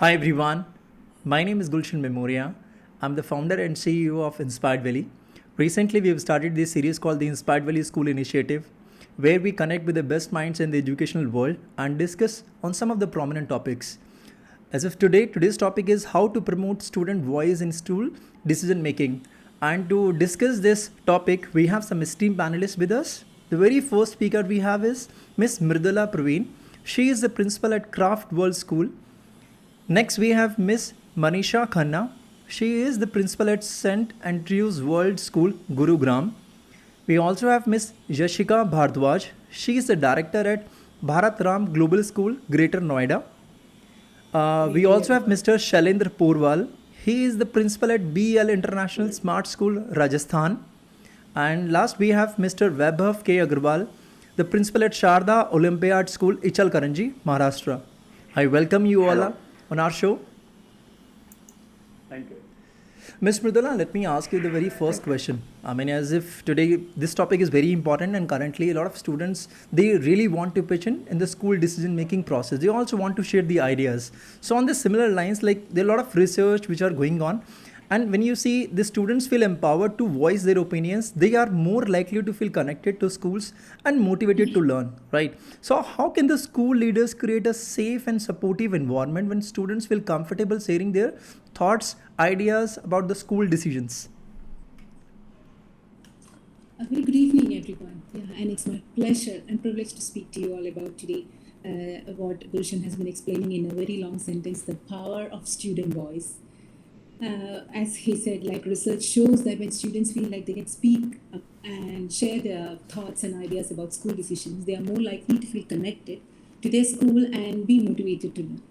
Hi everyone, my name is Gulshan Memoria. I'm the founder and CEO of Inspiredvalley. Recently, we have started this series called the Inspiredvalley School Initiative, where we connect with the best minds in the educational world and discuss on some of the prominent topics. As of today, today's topic is how to promote student voice in school decision making. And to discuss this topic, we have some esteemed panelists with us. The very first speaker we have is Miss Mridula Praveen. She is the principal at Craft World School. Next, we have Miss Manisha Khanna. She is the principal at St. Andrew's World School, Gurugram. We also have Miss Yashika Bhardwaj. She is the director at Bharat Global School, Greater Noida. We also have Mr. Shailendra Porwal. He is the principal at BL International Smart School, Rajasthan. And last, we have Mr. Vaibhav K. Agrawal, the principal at Shradha Olympiad School, Ichalkaranji, Maharashtra. I welcome you all on our show. Thank you. Ms. Mridula, let me ask you the very first question. I mean, as if today this topic is very important, and currently a lot of students, they really want to pitch in the school decision making process. They also want to share the ideas. So on the similar lines, like there are a lot of research which are going on. And when you see the students feel empowered to voice their opinions, they are more likely to feel connected to schools and motivated to learn, right? So how can the school leaders create a safe and supportive environment when students feel comfortable sharing their thoughts, ideas about the school decisions? A very good evening, everyone. Yeah, and it's my pleasure and privilege to speak to you all about today what Gulshan has been explaining in a very long sentence, the power of student voice. As he said, like research shows that when students feel like they can speak up and share their thoughts and ideas about school decisions, they are more likely to feel connected to their school and be motivated to learn.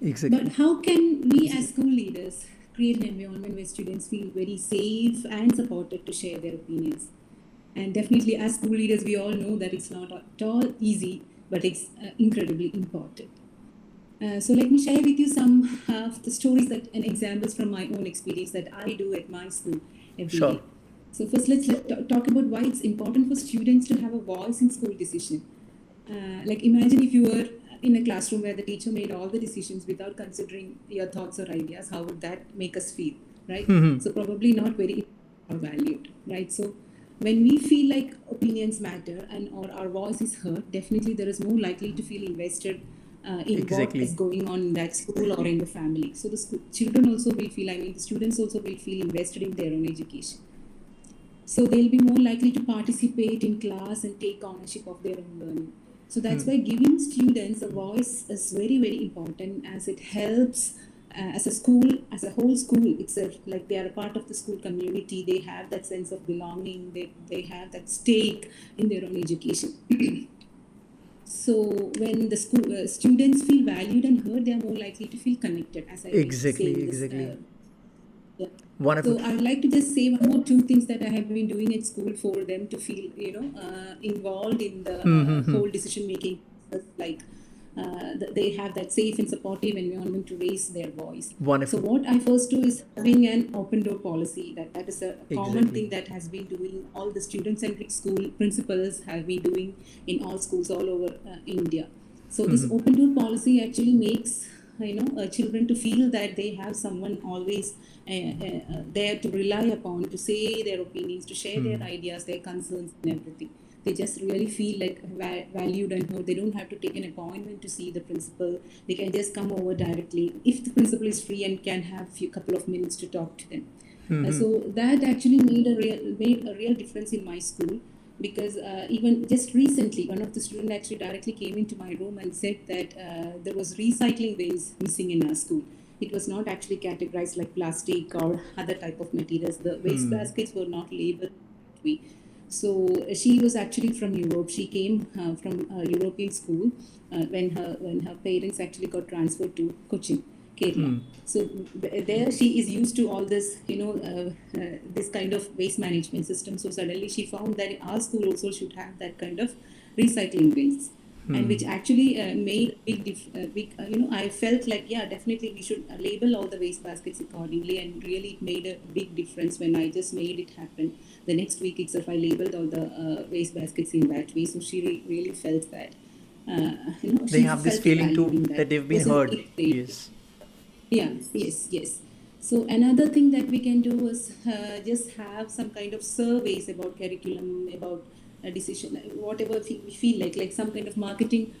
Exactly. But how can we as school leaders create an environment where students feel very safe and supported to share their opinions? And definitely as school leaders, we all know that it's not at all easy, but it's incredibly important. So let me share with you some of the stories and examples from my own experience that I do at my school every day. So first, let's talk about why it's important for students to have a voice in school decision. Like imagine if you were in a classroom where the teacher made all the decisions without considering your thoughts or ideas, how would that make us feel, right? So probably not very valued, right? So when we feel like opinions matter and or our voice is heard, definitely there is more likely to feel invested in what is going on in that school or in the family. So the children also will feel, the students also will feel invested in their own education. So they'll be more likely to participate in class and take ownership of their own learning. So that's why giving students a voice is very, very important, as it helps as a school, as a whole school itself, like they are a part of the school community, they have that sense of belonging, they have that stake in their own education. So when the school students feel valued and heard, they are more likely to feel connected, as I Exactly. yeah. Wonderful. So I would like to just say one or two things that I have been doing at school for them to feel, involved in the whole decision making, like they have that safe and supportive environment to raise their voice. Wonderful. So what I first do is having an open door policy. That is a common thing that has been doing all the student-centric school principals have been doing in all schools all over India. So this open door policy actually makes children to feel that they have someone always there to rely upon, to say their opinions, to share their ideas, their concerns and everything. They just really feel like valued and heard. They don't have to take an appointment to see the principal. They can just come over directly if the principal is free and can have a couple of minutes to talk to them. So that actually made a real difference in my school, because even just recently, one of the students actually directly came into my room and said that there was recycling bins missing in our school. It was not actually categorized like plastic or other type of materials. The waste baskets were not labeled. So she was actually from Europe. She came from a European school when her parents actually got transferred to Cochin, Kerala. So there she is used to all this, this kind of waste management system. So suddenly she found that our school also should have that kind of recycling bins. And which actually made a big I felt like, yeah, definitely we should label all the waste baskets accordingly, and really it made a big difference when I just made it happen. The next week itself, I labeled all the waste baskets in that way, so she really felt that they have this feeling too that they've been heard. Yes. Yeah, yes. So another thing that we can do is just have some kind of surveys about curriculum, about decision, whatever we feel like some kind of marketing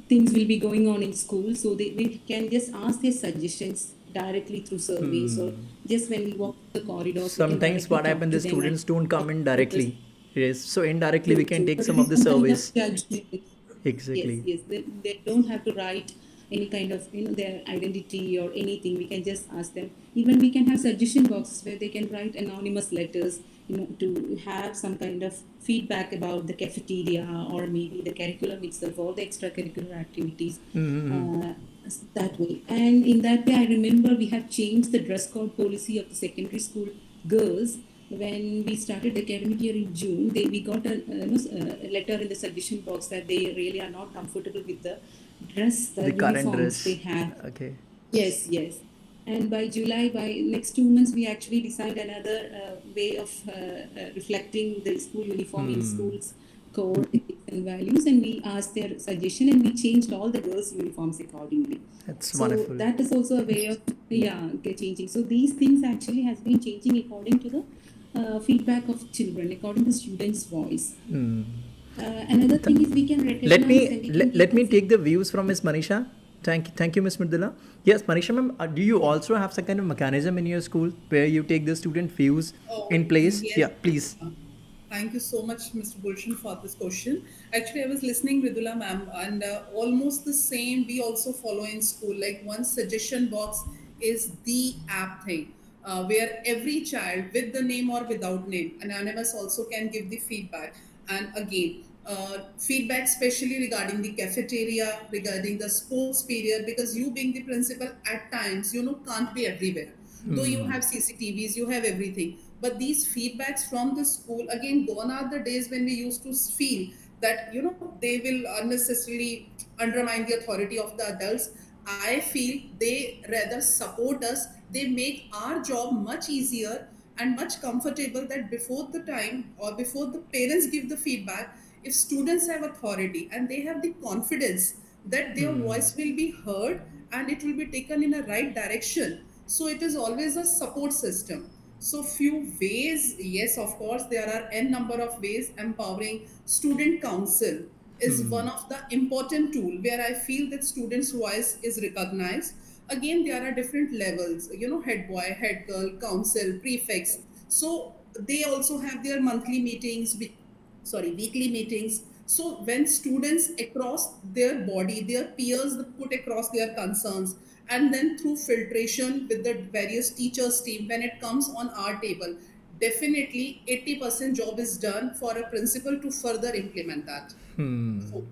things will be going on in school. So we can just ask their suggestions directly through surveys, or just when we walk the corridors, we can Sometimes directly what talk happens, to the them and students don't come in what is directly. Yes, so indirectly we true, can true. take But some there of is the some kind of surveys. judgment. Yes, Exactly. they don't have to write any kind of their identity or anything. We can just ask them. Even we can have suggestion boxes where they can write anonymous letters, to have some kind of feedback about the cafeteria or maybe the curriculum itself or the extracurricular activities. Uh, that way, and in that way, I remember we have changed the dress code policy of the secondary school girls when we started the academic year in June. We got a letter in the suggestion box that they really are not comfortable with the The current uniforms they dress. have. Okay. Yes. And by July, by next 2 months, we actually decide another way of reflecting the school uniform in schools code, ethics, and values. And we asked their suggestion, and we changed all the girls' uniforms accordingly. That's So wonderful. that is also a way of changing. So these things actually has been changing according to the feedback of children, according to students' voice. Another thing is we can Let me recognize and we can let give me the take the views from Miss Manisha. Thank you, Miss Mridula. Yes, Manisha ma'am, do you also have some kind of mechanism in your school where you take the student views Oh, in place? yes. Yeah, please. Uh, Thank you so much, Mr. Gulshan, for this question. Actually, I was listening, Mridula ma'am, and almost the same we also follow in school. Like one suggestion box is the app thing, where every child, with the name or without name, anonymous also can give the feedback. And again, feedback especially regarding the cafeteria, regarding the sports period, because you being the principal at times, can't be everywhere. Though you have CCTVs, you have everything, but these feedbacks from the school, again, gone are the days when we used to feel that they will unnecessarily undermine the authority of the adults. I feel they rather support us. They make our job much easier and much comfortable, that before the time or before the parents give the feedback, if students have authority and they have the confidence that their voice will be heard and it will be taken in a right direction, so it is always a support system. So few ways, yes, of course, there are n number of ways. Empowering student council is one of the important tool where I feel that students' voice is recognized. Again, there are different levels, head boy, head girl, council, prefects. So they also have their monthly meetings, weekly meetings. So when students across their body, their peers put across their concerns, and then through filtration with the various teachers team, when it comes on our table, definitely 80% job is done for a principal to further implement that. So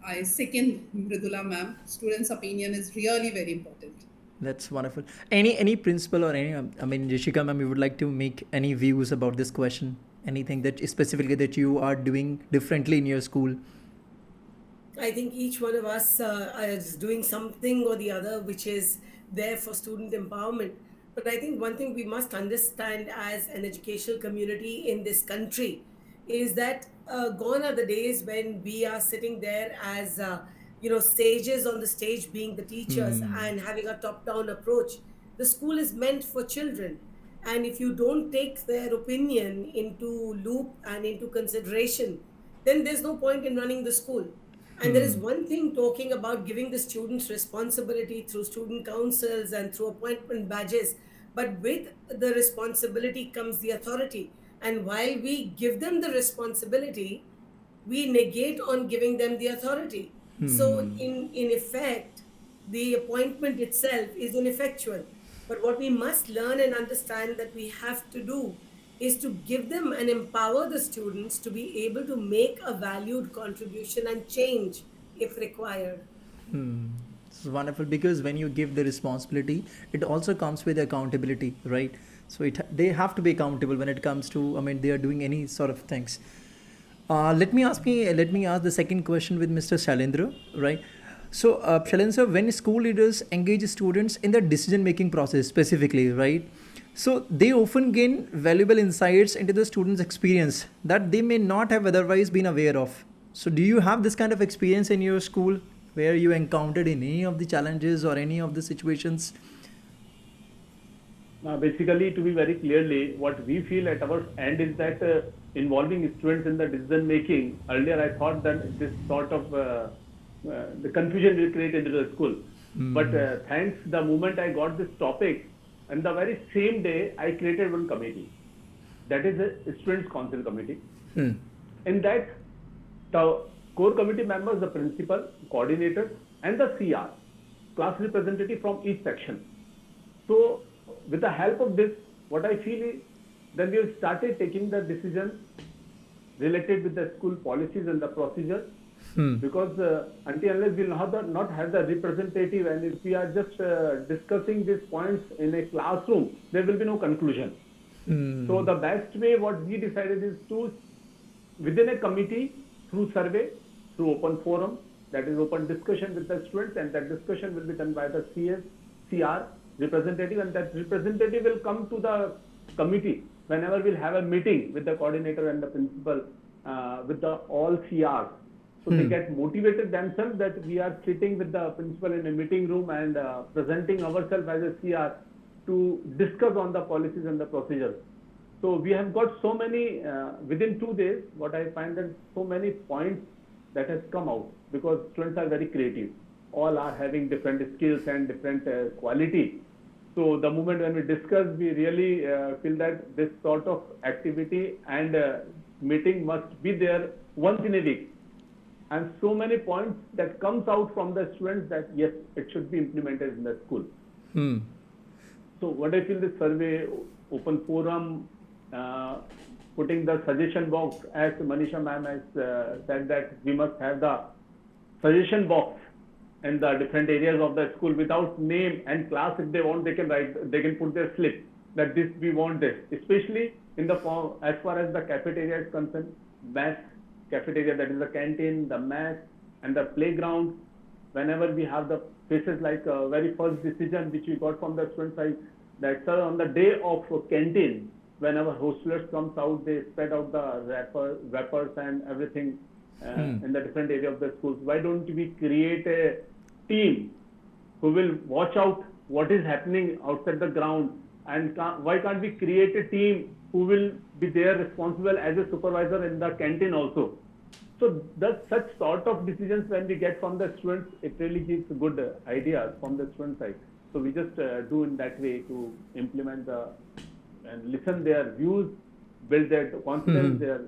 I second Mridula ma'am, students opinion is really very important. That's wonderful. Any principal or any I mean, Yashika ma'am, you would like to make any views about this question? Anything that specifically that you are doing differently in your school? I think each one of us is doing something or the other which is there for student empowerment. But I think one thing we must understand as an educational community in this country is that gone are the days when we are sitting there as sages on the stage, being the teachers and having a top-down approach. The school is meant for children, and if you don't take their opinion into loop and into consideration, then there's no point in running the school. And there is one thing talking about giving the students responsibility through student councils and through appointment badges, but with the responsibility comes the authority. And while we give them the responsibility, we negate on giving them the authority. So, in effect, the appointment itself is ineffectual. But what we must learn and understand that we have to do is to give them and empower the students to be able to make a valued contribution and change if required. It's wonderful because when you give the responsibility, it also comes with accountability, right? So they have to be accountable when it comes to, I mean, they are doing any sort of things. Let me ask the second question with Mr. Shailendra, right? So, Shailendra, when school leaders engage students in the decision making process specifically, right? So they often gain valuable insights into the students' experience that they may not have otherwise been aware of. So, do you have this kind of experience in your school where you encountered in any of the challenges or any of the situations? Basically, to be very clearly, what we feel at our end is that involving students in the decision making, earlier I thought that this sort of the confusion will create into the school. But thanks the moment I got this topic, and the very same day I created one committee. That is a students council committee. In that, the core committee members, the principal, coordinator, and the CR, class representative from each section. So, with the help of this, what I feel is, then we have started taking the decision related with the school policies and the procedure. Because until unless we will not have the representative, and if we are just discussing these points in a classroom, there will be no conclusion. So the best way, what we decided is to, within a committee, through survey, through open forum, that is open discussion with the students, and that discussion will be done by the CS, CR representative, and that representative will come to the committee whenever we'll have a meeting with the coordinator and the principal, with the all CRs. So they get motivated themselves that we are sitting with the principal in a meeting room and presenting ourselves as a CR to discuss on the policies and the procedures. So we have got so many, within 2 days, what I find that so many points that has come out, because students are very creative. All are having different skills and different quality. So the moment when we discuss, we really feel that this sort of activity and meeting must be there once in a week. And so many points that comes out from the students that yes, it should be implemented in the school. So what I feel, this survey, open forum, putting the suggestion box, as Manisha ma'am has said that we must have the suggestion box in the different areas of the school without name and class. If they want, they can write, they can put their slip that this we want this, especially in the form as far as the cafeteria is concerned, mass cafeteria, that is the canteen, the mass, and the playground. Whenever we have the cases like very first decision which we got from the student side, that sir, on the day of canteen, whenever hostelers comes out, they spread out the wrappers and everything in the different area of the schools. Why don't we create a team who will watch out what is happening outside the ground, and why can't we create a team who will be there responsible as a supervisor in the canteen also? So such sort of decisions when we get from the students, it really gives good ideas from the student side. So we just do in that way to implement and listen their views, build their confidence, their.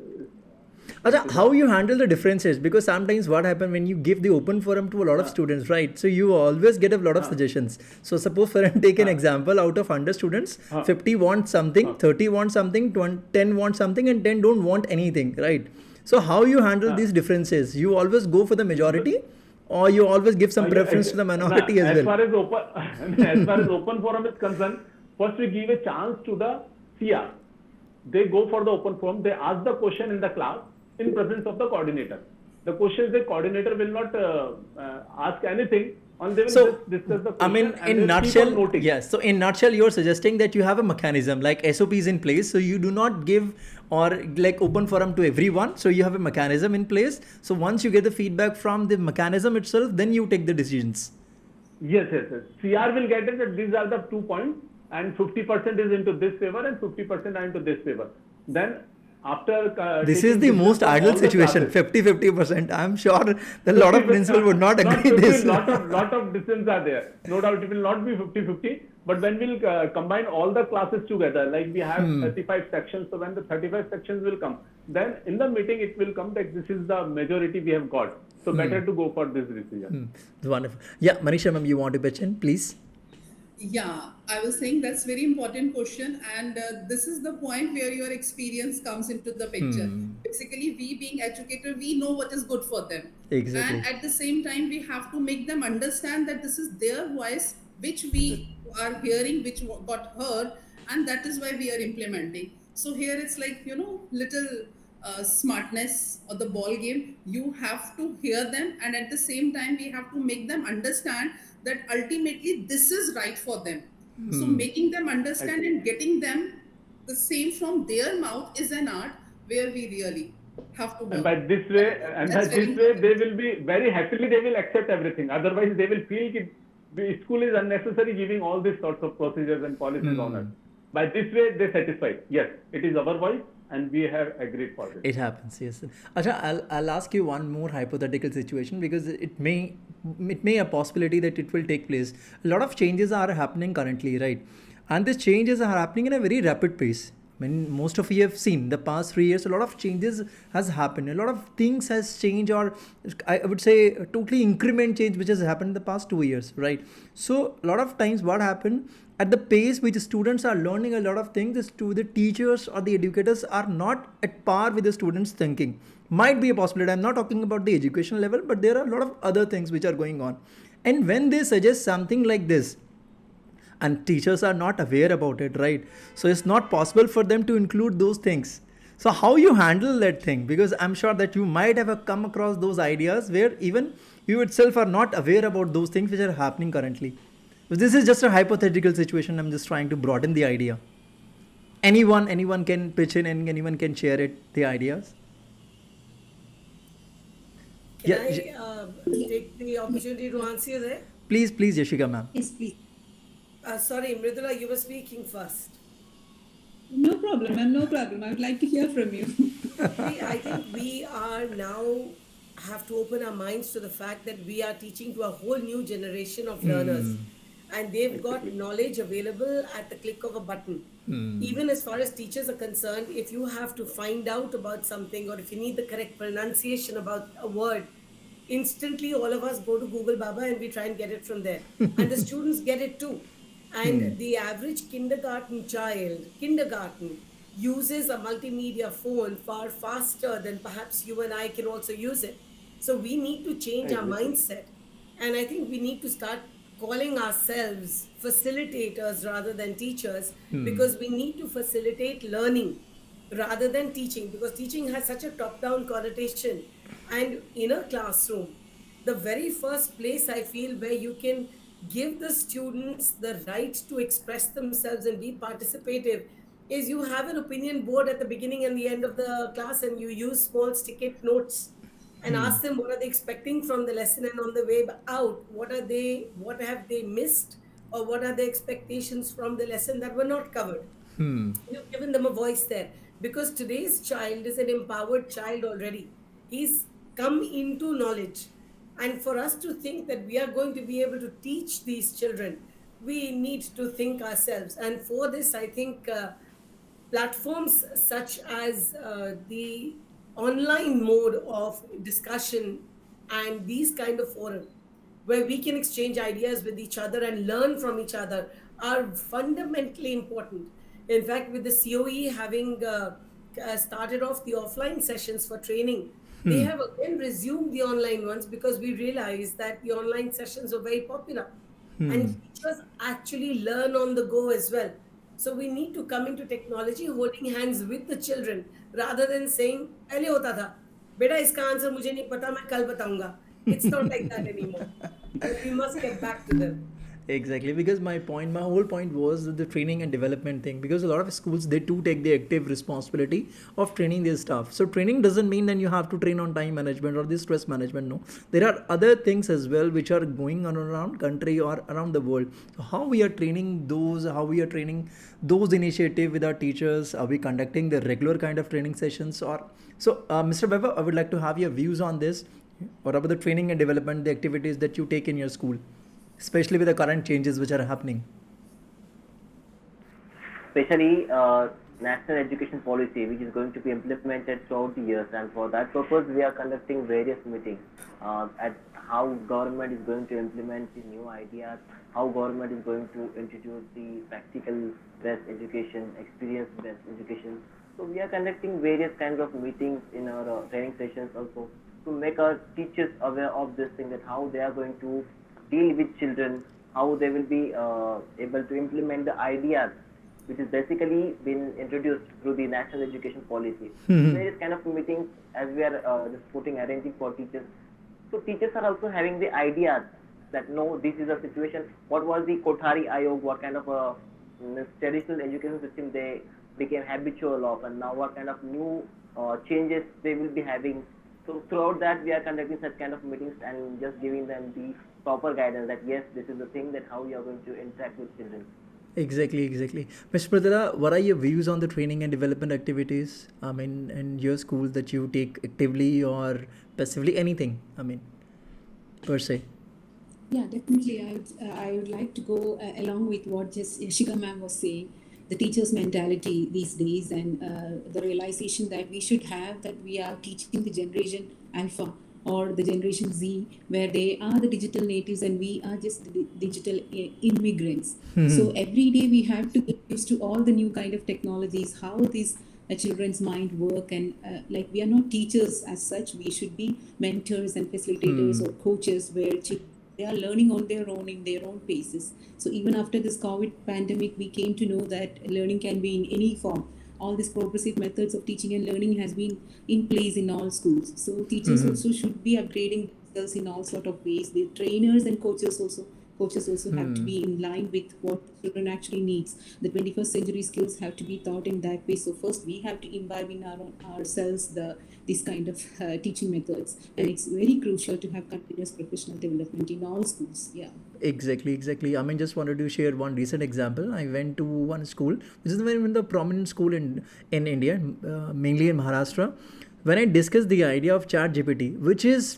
Acha, how you handle the differences? Because sometimes what happens when you give the open forum to a lot of students, right? So you always get a lot of suggestions. So suppose for take an example, out of 100 students, 50 want something, 30 want something, 10 want something, and 10 don't want anything, right? So how you handle these differences? You always go for the majority, or you always give some preference to the minority as well? As far as open forum is concerned, first we give a chance to the CR. They go for the open forum, they ask the question in the class in presence of the coordinator. The questions the coordinator will not ask anything, and they will just discuss the question. I mean, in nutshell, yes. So in nutshell, you're suggesting that you have a mechanism like SOPs in place. So you do not give or like open forum to everyone. So you have a mechanism in place. So once you get the feedback from the mechanism itself, then you take the decisions. Yes. CR will get it that these are the 2 points, and 50% is into this favor and 50% are into this favor. Then after this is the most ideal situation, 50-50%. I'm sure a lot of principals would not agree with this. Lot of decisions are there. No doubt it will not be 50-50. But when we'll combine all the classes together, like we have 35 sections, so when the 35 sections will come, then in the meeting it will come that this is the majority we have got. So better to go for this decision. Wonderful. Yeah, Manisha ma'am, you want to pitch in, please? Yeah, I was saying that's very important question, and this is the point where your experience comes into the picture. Basically, we being educator, we know what is good for them. Exactly. And at the same time, we have to make them understand that this is their voice, which we are hearing, which got heard, and that is why we are implementing. So here it's like, little smartness or the ball game. You have to hear them, and at the same time, we have to make them understand that ultimately this is right for them. So making them understand and getting them the same from their mouth is an art where we really Have to And work. by this way, and by That's very this way, important. they will be very happily, they will accept everything. Otherwise, they will feel that the school is unnecessary giving all these sorts of procedures and policies on us. By this way, they satisfy. Yes, it is our voice, and we have agreed for this. It happens, yes. Acha, I'll ask you one more hypothetical situation because it may a possibility that it will take place. A lot of changes are happening currently, right? And these changes are happening in a very rapid pace. I mean, most of you have seen the past 3 years, a lot of changes has happened. A lot of things has changed, or I would say totally increment change which has happened in the past 2 years, right? So a lot of times what happened at the pace which students are learning a lot of things, the teachers or the educators are not at par with the students thinking. Might be a possibility. I'm not talking about the education level, but there are a lot of other things which are going on. And when they suggest something like this, and teachers are not aware about it, right? So it's not possible for them to include those things. So how you handle that thing? Because I'm sure that you might have come across those ideas where even you itself are not aware about those things which are happening currently. This is just a hypothetical situation. I'm just trying to broaden the idea. Anyone can pitch in and anyone can share it, the ideas. Can Yeah, I take the opportunity to answer you there? please, Yashika ma'am. Yes, please. Sorry, Mridula, you were speaking first. No problem, and no problem. I would like to hear from you. I think we are now have to open our minds to the fact that we are teaching to a whole new generation of learners, and they've got knowledge available at the click of a button. Even as far as teachers are concerned, if you have to find out about something, or if you need the correct pronunciation about a word, instantly all of us go to Google Baba and we try and get it from there. And the students get it too. And the average kindergarten uses a multimedia phone far faster than perhaps you and I can also use it. So we need to change our mindset. And I think we need to start calling ourselves facilitators rather than teachers, because we need to facilitate learning rather than teaching, because teaching has such a top down connotation. And in a classroom, the very first place I feel where you can give the students the right to express themselves and be participative is you have an opinion board at the beginning and the end of the class, and you use small stick notes and ask them what are they expecting from the lesson, and on the way out, what have they missed, or what are the expectations from the lesson that were not covered. You've given them a voice there, because today's child is an empowered child already. He's come into knowledge. And for us to think that we are going to be able to teach these children, we need to think ourselves. And for this, I think platforms such as the online mode of discussion and these kind of forums, where we can exchange ideas with each other and learn from each other, are fundamentally important. In fact, with the COE having started off the offline sessions for training, they have again resumed the online ones, because we realized that the online sessions are very popular. And teachers actually learn on the go as well. So we need to come into technology holding hands with the children, rather than saying, "पहले होता था, बेटा इसका answer मुझे नहीं पता, मैं कल बताऊंगा." It's not like that anymore. But we must get back to them. Exactly, because my whole point was the training and development thing. Because a lot of schools, they too take the active responsibility of training their staff. So training doesn't mean then you have to train on time management or the stress management. No, there are other things as well which are going on around country or around the world. So how we are training those, initiative with our teachers? Are we conducting the regular kind of training sessions? Or so, Mr. Vaibhav, I would like to have your views on this. What about the training and development, the activities that you take in your school, especially with the current changes which are happening? Especially national education policy, which is going to be implemented throughout the years, and for that purpose we are conducting various meetings at how government is going to implement the new ideas, how government is going to introduce the practical based education, experience based education. So we are conducting various kinds of meetings in our training sessions also, to make our teachers aware of this thing, that how they are going to deal with children, how they will be able to implement the ideas which is basically been introduced through the national education policy. Various kind of meetings as we are just arranging for teachers. So teachers are also having the ideas that no, this is a situation. What was the Kothari Ayog? What kind of a traditional education system they became habitual of, and now what kind of new changes they will be having. So throughout that, we are conducting such kind of meetings and just giving them the proper guidance that yes, this is the thing that how you are going to interact with children. Exactly, exactly. Ms. Mridula, what are your views on the training and development activities? I mean, in your school that you take actively or passively, anything, I mean, per se. Yeah, definitely. I would like to go along with what just Yashika ma'am was saying, the teacher's mentality these days, and the realization that we should have, that we are teaching the generation Alpha or the generation Z, where they are the digital natives and we are just the digital immigrants. So every day we have to get used to all the new kind of technologies, how these children's mind work, and like we are not teachers as such, we should be mentors and facilitators or coaches where they are learning on their own in their own paces. So even after this COVID pandemic, we came to know that learning can be in any form. All these progressive methods of teaching and learning has been in place in all schools. So teachers also should be upgrading themselves in all sort of ways. The trainers and coaches also have to be in line with what children actually needs. The 21st century skills have to be taught in that way. So first we have to imbibe in ourselves this kind of teaching methods, and it's very crucial to have continuous professional development in all schools. Yeah. Exactly, exactly. I mean, just wanted to share one recent example. I went to one school, which is one of the prominent school in India, mainly in Maharashtra. When I discussed the idea of chat GPT, which is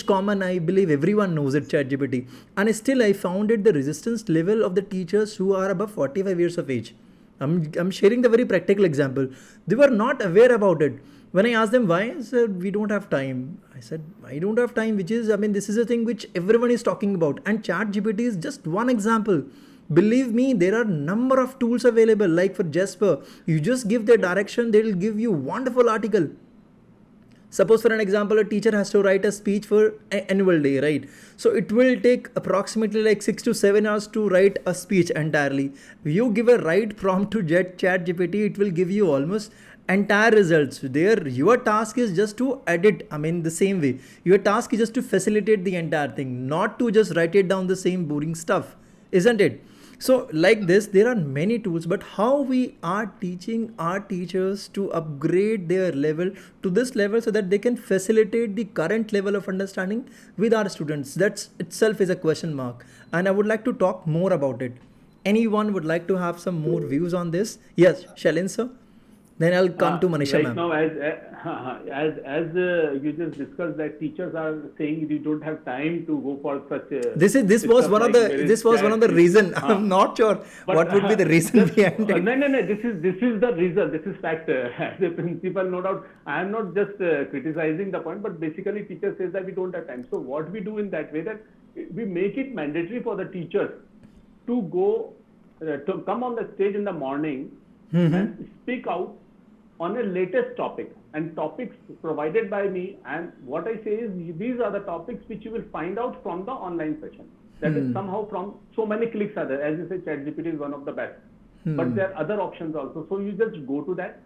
common, I believe everyone knows it, chat GPT, and still I found it the resistance level of the teachers who are above 45 years of age. I'm sharing the very practical example. They were not aware about it. When I asked them why, I said, we don't have time. I said, I don't have time, which is, I mean, this is a thing which everyone is talking about. And chat GPT is just one example. Believe me, there are number of tools available. Like for Jasper, you just give their direction, they will give you wonderful article. Suppose for an example, a teacher has to write a speech for annual day, right? So it will take approximately like 6 to 7 hours to write a speech entirely. You give a right prompt to chat GPT, it will give you almost entire results. There, your task is just to edit, I mean the same way. Your task is just to facilitate the entire thing, not to just write it down the same boring stuff, isn't it? So like this, there are many tools, but how we are teaching our teachers to upgrade their level to this level so that they can facilitate the current level of understanding with our students, that's itself is a question mark. And I would like to talk more about it. Anyone would like to have some more views on this? Yes, Shailendra sir. Then I'll come to Manisha right ma'am. now, as you just discussed that teachers are saying you don't have time to go for such. This was one of the reason. I'm not sure But, what would be the reason just, behind it. no. This is the reason. This is fact. As a principal, no doubt, I am not just criticizing the point, but basically, teacher says that we don't have time. So what we do in that way, that we make it mandatory for the teachers to go to come on the stage in the morning and speak out on a latest topic, and topics provided by me, and what I say is these are the topics which you will find out from the online session. That is somehow from so many clicks are there. As you say, ChatGPT is one of the best, but there are other options also. So you just go to that,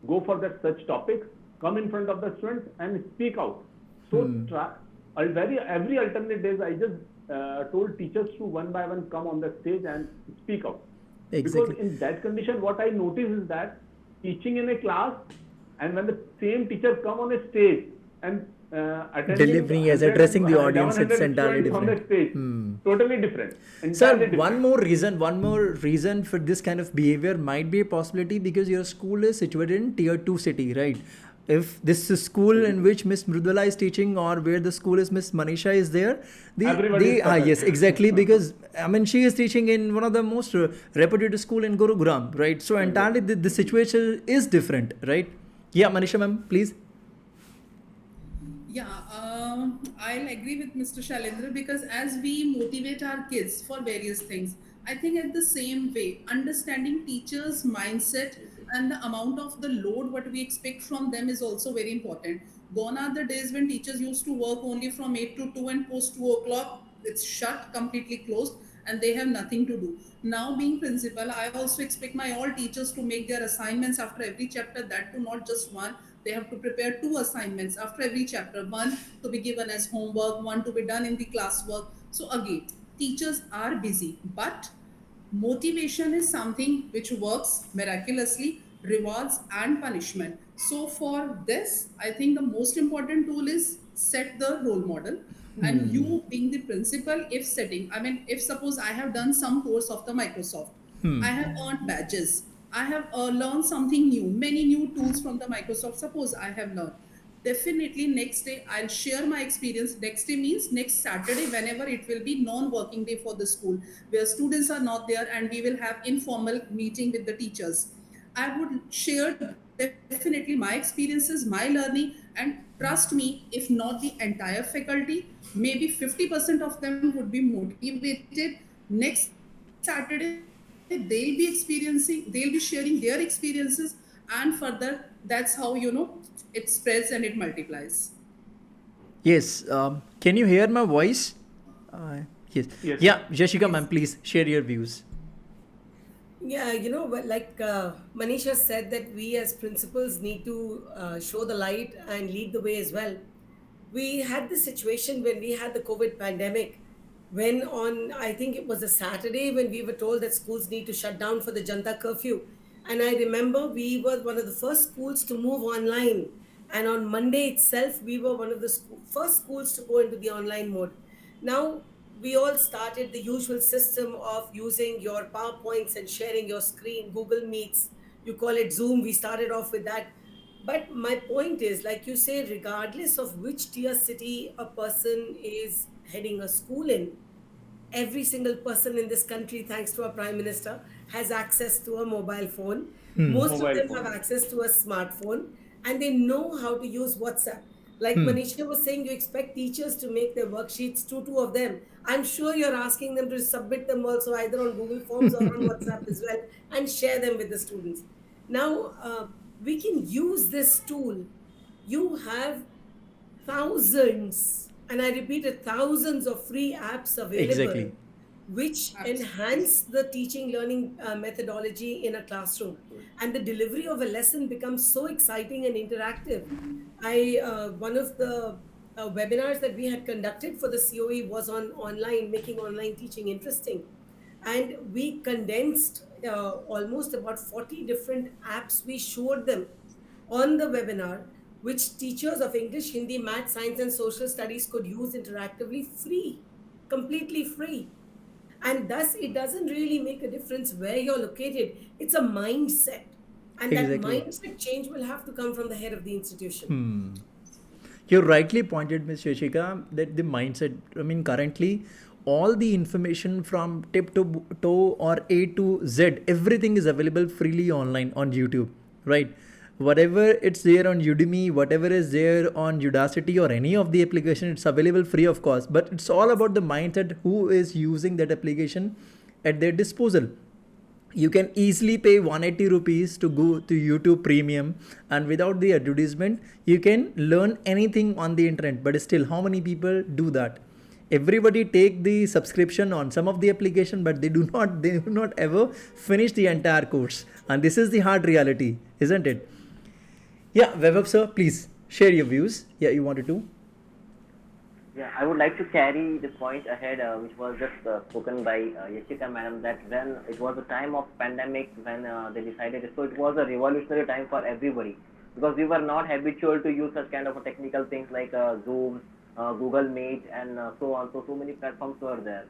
go for that such topics, come in front of the students and speak out. So every alternate days I just told teachers to one by one come on the stage and speak out. Exactly. Because in that condition, what I notice is that teaching in a class, and when the same teacher come on a stage and delivering as addressing the audience, it's entirely on the different. stage, totally different. Sir, Entirely one more reason for this kind of behavior might be a possibility because your school is situated in tier 2 city, right? If this is school in which Miss Mridula is teaching, or where the school is Miss Manisha is there, Everybody is perfect. yes, exactly, because I mean she is teaching in one of the most reputed school in Gurugram, right? So entirely the situation is different, right? Yeah, Manisha ma'am, please. Yeah, I'll agree with Mr. Shailendra, because as we motivate our kids for various things, I think at the same way, understanding teachers' mindset and the amount of the load what we expect from them is also very important. Gone are the days when teachers used to work only from 8 to 2 and post 2 o'clock, it's shut, completely closed, and they have nothing to do. Now, being principal, I also expect my all teachers to make their assignments after every chapter, that too not just one. They have to prepare 2 assignments after every chapter, one to be given as homework, one to be done in the classwork. So again, teachers are busy, but motivation is something which works miraculously, rewards and punishment. So for this, I think the most important tool is set the role model. And you being the principal, if setting, I mean, if suppose I have done some course of the Microsoft, I have earned badges, I have learned something new, many new tools from the Microsoft, suppose I have learned. Definitely next day I'll share my experience. Next day means next Saturday, whenever it will be non-working day for the school, where students are not there and we will have informal meeting with the teachers. I would share definitely my experiences, my learning, and trust me, if not the entire faculty, maybe 50% of them would be motivated. Next Saturday, they'll be sharing their experiences, and further, that's how, it spreads and it multiplies. Yes. Can you hear my voice? Yes. Yes, Yeah, Yashika ma'am, please share your views. Yeah, like Manisha said, that we as principals need to show the light and lead the way as well. We had this situation when we had the COVID pandemic, when on, I think it was a Saturday, when we were told that schools need to shut down for the Janta curfew. And I remember we were one of the first schools to move online. And on Monday itself, we were one of the first schools to go into the online mode. Now, we all started the usual system of using your PowerPoints and sharing your screen, Google Meets, you call it Zoom. We started off with that. But my point is, like you say, regardless of which tier city a person is heading a school in, every single person in this country, thanks to our prime minister, has access to a mobile phone. Most of mobile them have phone. access to a smartphone, and they know how to use WhatsApp. Like Manisha was saying, you expect teachers to make their worksheets, two of them. I'm sure you're asking them to submit them also either on Google Forms or on WhatsApp as well, and share them with the students. Now, we can use this tool. You have thousands, and I repeated, thousands of free apps available, Exactly. which Absolutely. enhance the teaching learning methodology in a classroom. And the delivery of a lesson becomes so exciting and interactive. One of the webinars that we had conducted for the COE was on online, making online teaching interesting. And we condensed almost about 40 different apps we showed them on the webinar, which teachers of English, Hindi, Math, Science, and Social Studies could use interactively free, completely free. And thus, it doesn't really make a difference where you're located. It's a mindset. And that Exactly. mindset change will have to come from the head of the institution. You rightly pointed, Ms. Yashika, that the mindset, I mean, currently, all the information from tip to toe or A to Z, everything is available freely online on YouTube, right? Whatever it's there on Udemy, whatever is there on Udacity or any of the application, it's available free of cost. But it's all about the mindset who is using that application at their disposal. You can easily pay 180 rupees to go to YouTube Premium, and without the advertisement you can learn anything on the internet. But still, how many people do that? Everybody take the subscription on some of the application, but they do not ever finish the entire course, and this is the hard reality, isn't it? Yeah, Vaibhav sir, please share your views. Yeah, you wanted to. Yeah, I would like to carry the point ahead, which was just spoken by Yashika madam, that when it was a time of pandemic, when they decided, so it was a revolutionary time for everybody, because we were not habitual to use such kind of a technical things like Zoom, Google Meet, and so on. So many platforms were there.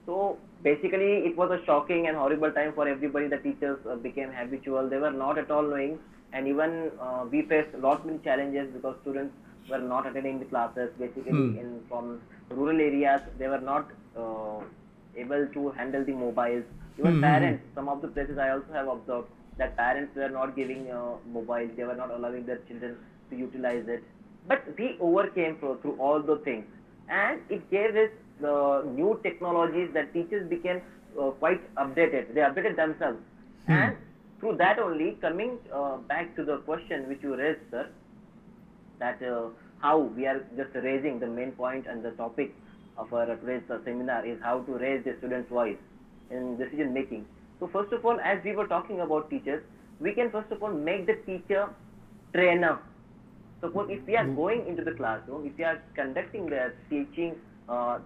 So basically, it was a shocking and horrible time for everybody. The teachers became habitual. They were not at all knowing, and even we faced a lot many challenges because students were not attending the classes. Basically, in from rural areas, they were not able to handle the mobiles. Even parents, some of the places I also have observed that parents were not giving mobiles. They were not allowing their children to utilize it. But we overcame through all the things, and it gave us the new technologies that teachers became quite updated. They updated themselves, and through that only, coming back to the question which you raised, sir, that how we are just raising the main point, and the topic of our today's seminar is how to raise the student's voice in decision making. So first of all, as we were talking about teachers, we can first of all make the teacher trainer. Suppose if we are going into the classroom, if we are conducting the teaching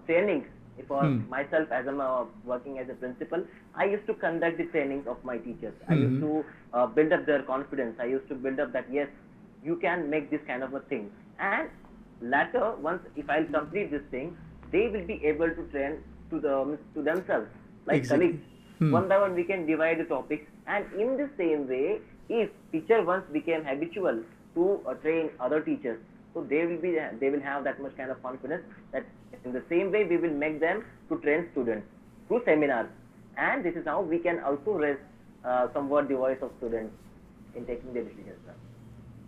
trainings, if for myself as I'm working as a principal, I used to conduct the trainings of my teachers. I used to build up their confidence. I used to build up that yes, you can make this kind of a thing. And later, once if I'll complete this thing, they will be able to train to themselves like Exactly. colleagues. One by one we can divide the topics, and in the same way, if teacher once became habitual to train other teachers, so they will have that much kind of confidence that in the same way we will make them to train students through seminars. And this is how we can also raise somewhat the voice of students in taking their decisions.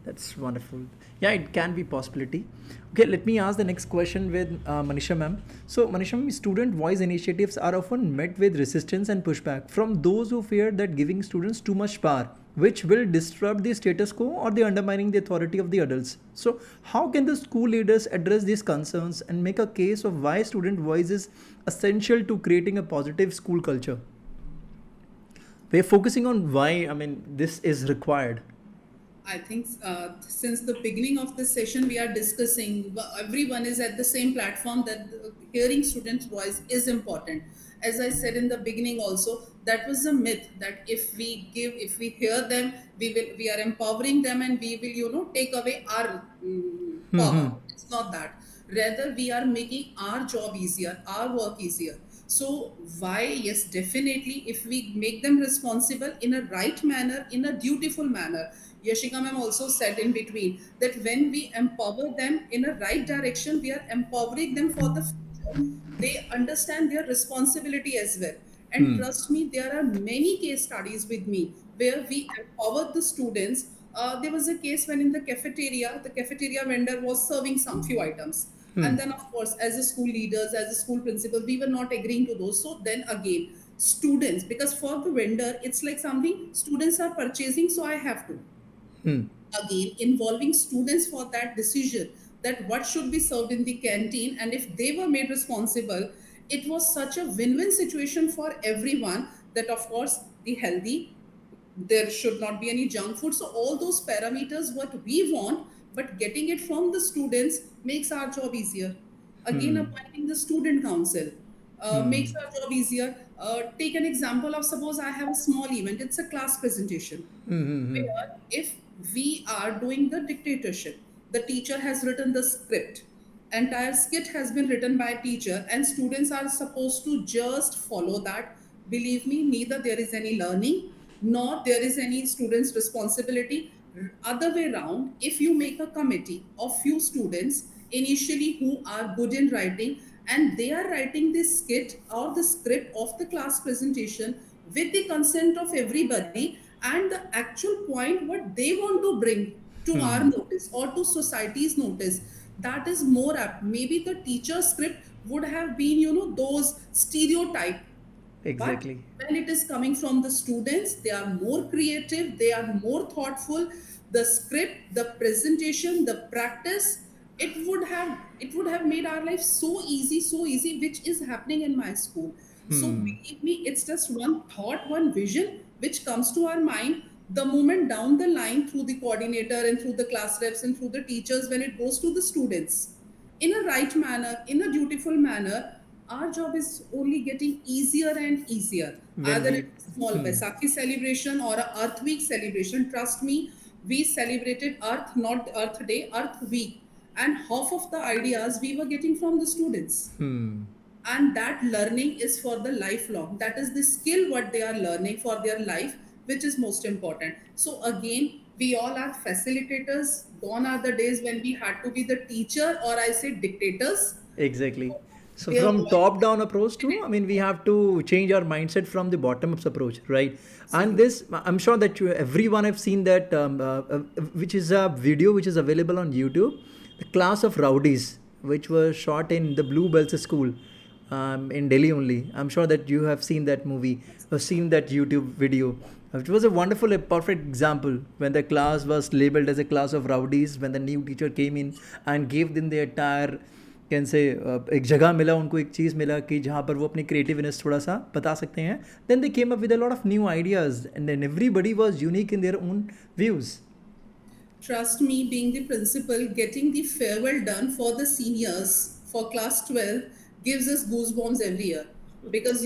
That's wonderful. Yeah, it can be possibility. Okay, let me ask the next question with Manisha ma'am. So Manisha ma'am, student voice initiatives are often met with resistance and pushback from those who fear that giving students too much power, which will disrupt the status quo or the undermining the authority of the adults. So how can the school leaders address these concerns and make a case of why student voice is essential to creating a positive school culture? We're focusing on why, I mean, this is required. I think since the beginning of this session, we are discussing, everyone is at the same platform that hearing students' voice is important. As I said in the beginning also, that was a myth that if we hear them, we are empowering them and we will, take away our power. It's not that. Rather, we are making our job easier, our work easier. So why? Yes, definitely, if we make them responsible in a right manner, in a dutiful manner. Yashika ma'am also said in between that when we empower them in a right direction, we are empowering them for the future. They understand their responsibility as well. And trust me, there are many case studies with me where we empowered the students. There was a case when in the cafeteria vendor was serving some few items. And then, of course, as a school leaders, as a school principal, we were not agreeing to those. So then again, students, because for the vendor, it's like something students are purchasing, so I have to. Again, involving students for that decision that what should be served in the canteen, and if they were made responsible, it was such a win-win situation for everyone that, of course, the healthy, there should not be any junk food. So all those parameters what we want, but getting it from the students makes our job easier. Again, appointing the student council makes our job easier. Take an example of, suppose I have a small event, it's a class presentation, where if we are doing the dictatorship, the teacher has written the script, entire skit has been written by a teacher, and students are supposed to just follow that. Believe me, neither there is any learning nor there is any student's responsibility. Other way around, if you make a committee of few students initially who are good in writing, and they are writing this skit or the script of the class presentation with the consent of everybody, and the actual point what they want to bring to our notice or to society's notice, that is more apt. Maybe the teacher's script would have been, those stereotype. Exactly. But when it is coming from the students, they are more creative, they are more thoughtful. The script, the presentation, the practice, it would have made our life so easy, which is happening in my school. So believe me, it's just one thought, one vision which comes to our mind. The moment down the line through the coordinator and through the class reps and through the teachers, when it goes to the students in a right manner, in a dutiful manner, our job is only getting easier and easier. Either it's a small Vaisakhi celebration or a Earth Week celebration. Trust me, we celebrated Earth, not Earth Day, Earth Week. And half of the ideas we were getting from the students. And that learning is for the lifelong. That is the skill what they are learning for their life, which is most important. So again, we all are facilitators. Gone are the days when we had to be the teacher, or I say dictators. Exactly. So Their from voice. top down approach to, I mean, we have to change our mindset from the bottom up approach, right? And this, I'm sure that everyone have seen that, which is a video which is available on YouTube, the class of rowdies, which was shot in the Bluebells school in Delhi only. I'm sure that you have seen that movie or seen that YouTube video. It was a wonderful, a perfect example when the class was labeled as a class of rowdies, when the new teacher came in and gave them the entire, can say एक जगह मिला उनको, एक चीज़ मिला कि जहाँ पर वो अपनी क्रिएटिवनेस थोड़ा सा बता सकते हैं. Then they came up with a lot of new ideas and then everybody was unique in their own views. Trust me, being the principal, getting the farewell done for the seniors for class 12 gives us goosebumps every year. Because,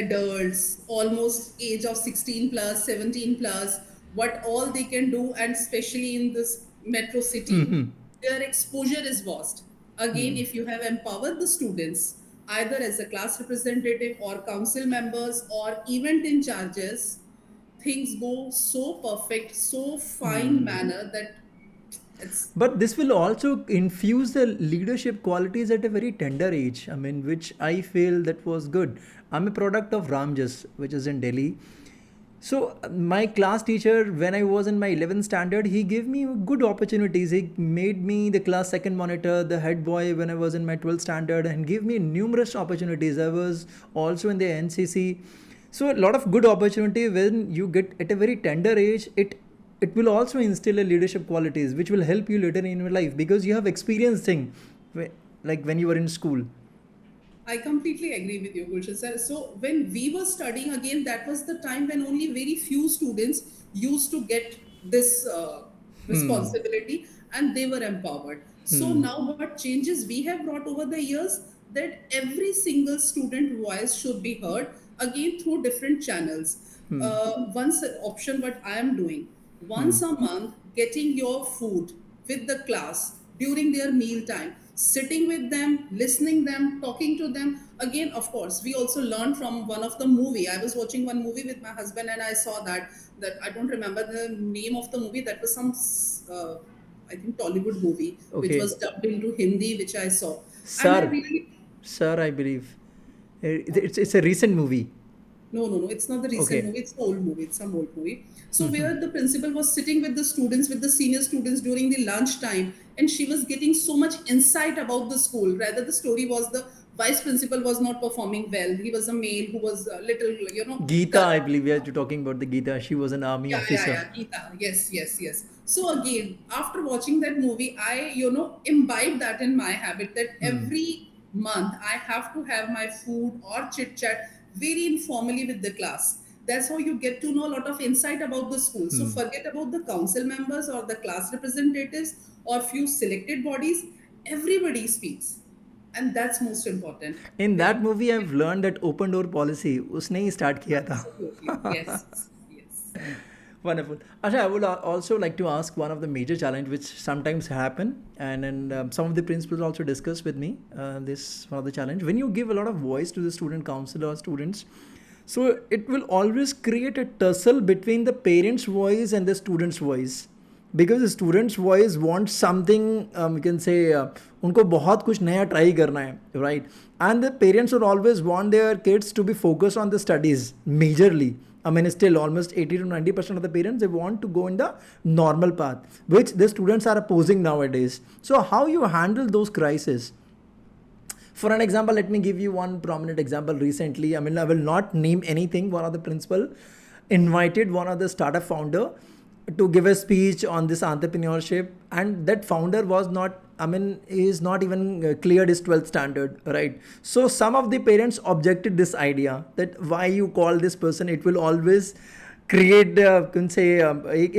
adults, almost age of 16 plus, 17 plus, what all they can do, and especially in this metro city, their exposure is vast. Again, if you have empowered the students, either as a class representative or council members or event in charges, things go so perfect, so fine manner that it's But this will also infuse the leadership qualities at a very tender age. I mean, which I feel that was good. I'm a product of Ramjas, which is in Delhi. So my class teacher, when I was in my 11th standard, he gave me good opportunities. He made me the class second monitor, the head boy when I was in my 12th standard, and gave me numerous opportunities. I was also in the NCC. So a lot of good opportunity when you get at a very tender age. It will also instill a leadership qualities which will help you later in your life because you have experienced thing like when you were in school. I completely agree with you, Gulshan sir. So when we were studying, again, that was the time when only very few students used to get this responsibility, and they were empowered. So now what changes we have brought over the years, that every single student voice should be heard, again through different channels. Once option what I am doing, once a month, getting your food with the class during their meal time, sitting with them, listening them, talking to them. Again, of course, we also learned from one of the movie. I was watching one movie with my husband, and I saw that I don't remember the name of the movie. That was some I think Tollywood movie which Okay. was dubbed into Hindi, which I saw, and I Sir, really sir, I believe it's a recent movie. no, it's not the recent Okay. movie. It's the old movie. It's some old movie. So where the principal was sitting with the students, with the senior students during the lunch time, and she was getting so much insight about the school. Rather, the story was the vice principal was not performing well. He was a male who was a little, Geeta, I believe we are talking about the Geeta. She was an army officer. yeah, Geeta. Yes. So again, after watching that movie, I, imbibe that in my habit that every month I have to have my food or chit chat very informally with the class. That's how you get to know a lot of insight about the school. So forget about the council members or the class representatives or few selected bodies. Everybody speaks, and that's most important. In That that movie, I've learned that open door policy उसने ही start किया था. absolutely yes, yes. Wonderful. Asha, I would also like to ask one of the major challenge which sometimes happen, and some of the principals also discuss with me this one of the challenge. When you give a lot of voice to the student council or students, so it will always create a tussle between the parents' voice and the students' voice. Because the students' voice wants something, you can say, उनको बहुत कुछ नया try करना है, right? And the parents would always want their kids to be focused on the studies majorly. I mean, still almost 80 to 90% of the parents, they want to go in the normal path, which the students are opposing nowadays. So how you handle those crises? For an example, let me give you one prominent example recently. I mean, I will not name anything. One of the principal invited one of the startup founder to give a speech on this entrepreneurship, and that founder was not, I mean, is not even cleared his 12th standard, right? So some of the parents objected this idea that why you call this person, it will always create कौन से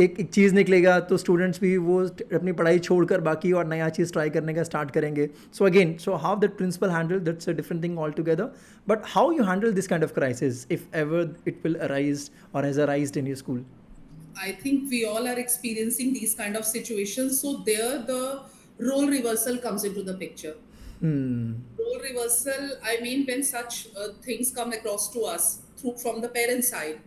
एक चीज़ निकलेगा तो students भी वो अपनी पढ़ाई छोड़कर बाकी और नया चीज़ ट्राई करने का स्टार्ट करेंगे. So again, so how that principal handle, that's a different thing altogether. But how you handle this kind of crisis if ever it will arise or has arised in your school? I think we all are experiencing these kind of situations. So there, the role reversal comes into the picture. Role reversal, I mean, when such things come across to us from the parent side,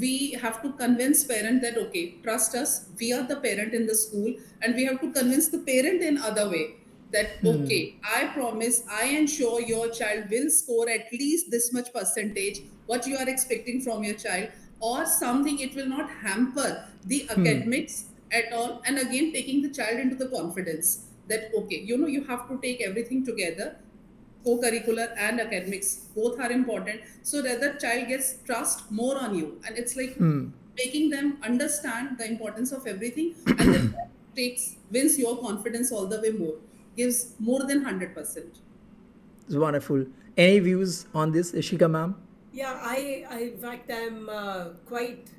we have to convince parent that okay, trust us, we are the parent in the school, and we have to convince the parent in other way that okay, I promise, I ensure your child will score at least this much percentage what you are expecting from your child, or something, it will not hamper the academics at all. And again, taking the child into the confidence that okay, you have to take everything together, co-curricular and academics both are important, so that the child gets trust more on you, and it's like making them understand the importance of everything, and then wins your confidence all the way more, gives more than 100%. It's wonderful. Any views on this, Yashika ma'am? Yeah, I in fact, I'm quite